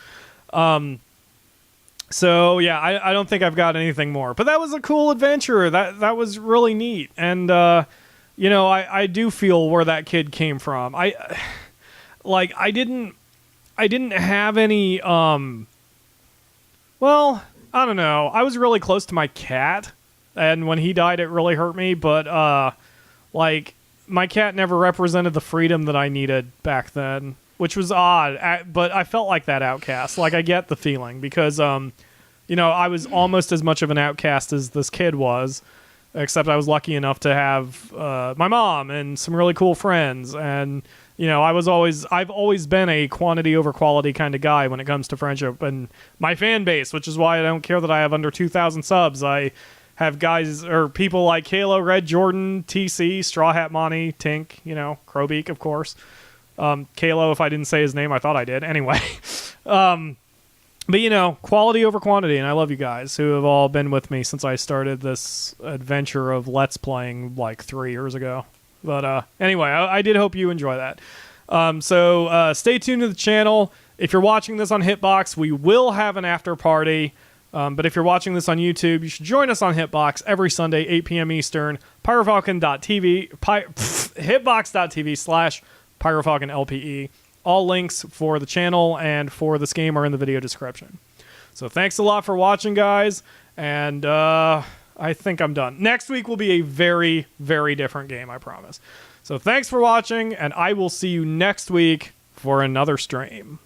So yeah, I don't think I've got anything more. But that was a cool adventure. That was really neat. And you know, I do feel where that kid came from. I didn't have any well, I don't know. I was really close to my cat, and when he died it really hurt me, but like my cat never represented the freedom that I needed back then, which was odd, but I felt like that outcast. Like I get the feeling because you know, I was almost as much of an outcast as this kid was. Except I was lucky enough to have my mom and some really cool friends. And, you know, I've always been a quantity over quality kind of guy when it comes to friendship. And my fan base, which is why I don't care that I have under 2,000 subs. I have guys or people like Halo, Red, Jordan, TC, Straw Hat Monty, Tink, you know, Crowbeak, of course. Kalo, if I didn't say his name, I thought I did. Anyway. But, you know, quality over quantity, and I love you guys who have all been with me since I started this adventure of Let's Playing like 3 years ago. But anyway, I did hope you enjoy that. So stay tuned to the channel. If you're watching this on Hitbox, we will have an after party. But if you're watching this on YouTube, you should join us on Hitbox every Sunday, 8 p.m. Eastern. PyroFalkon.tv, Hitbox.tv/PyroFalkonLPE. All links for the channel and for this game are in the video description. So thanks a lot for watching, guys, and I think I'm done. Next week will be a very, very different game, I promise. So thanks for watching, and I will see you next week for another stream.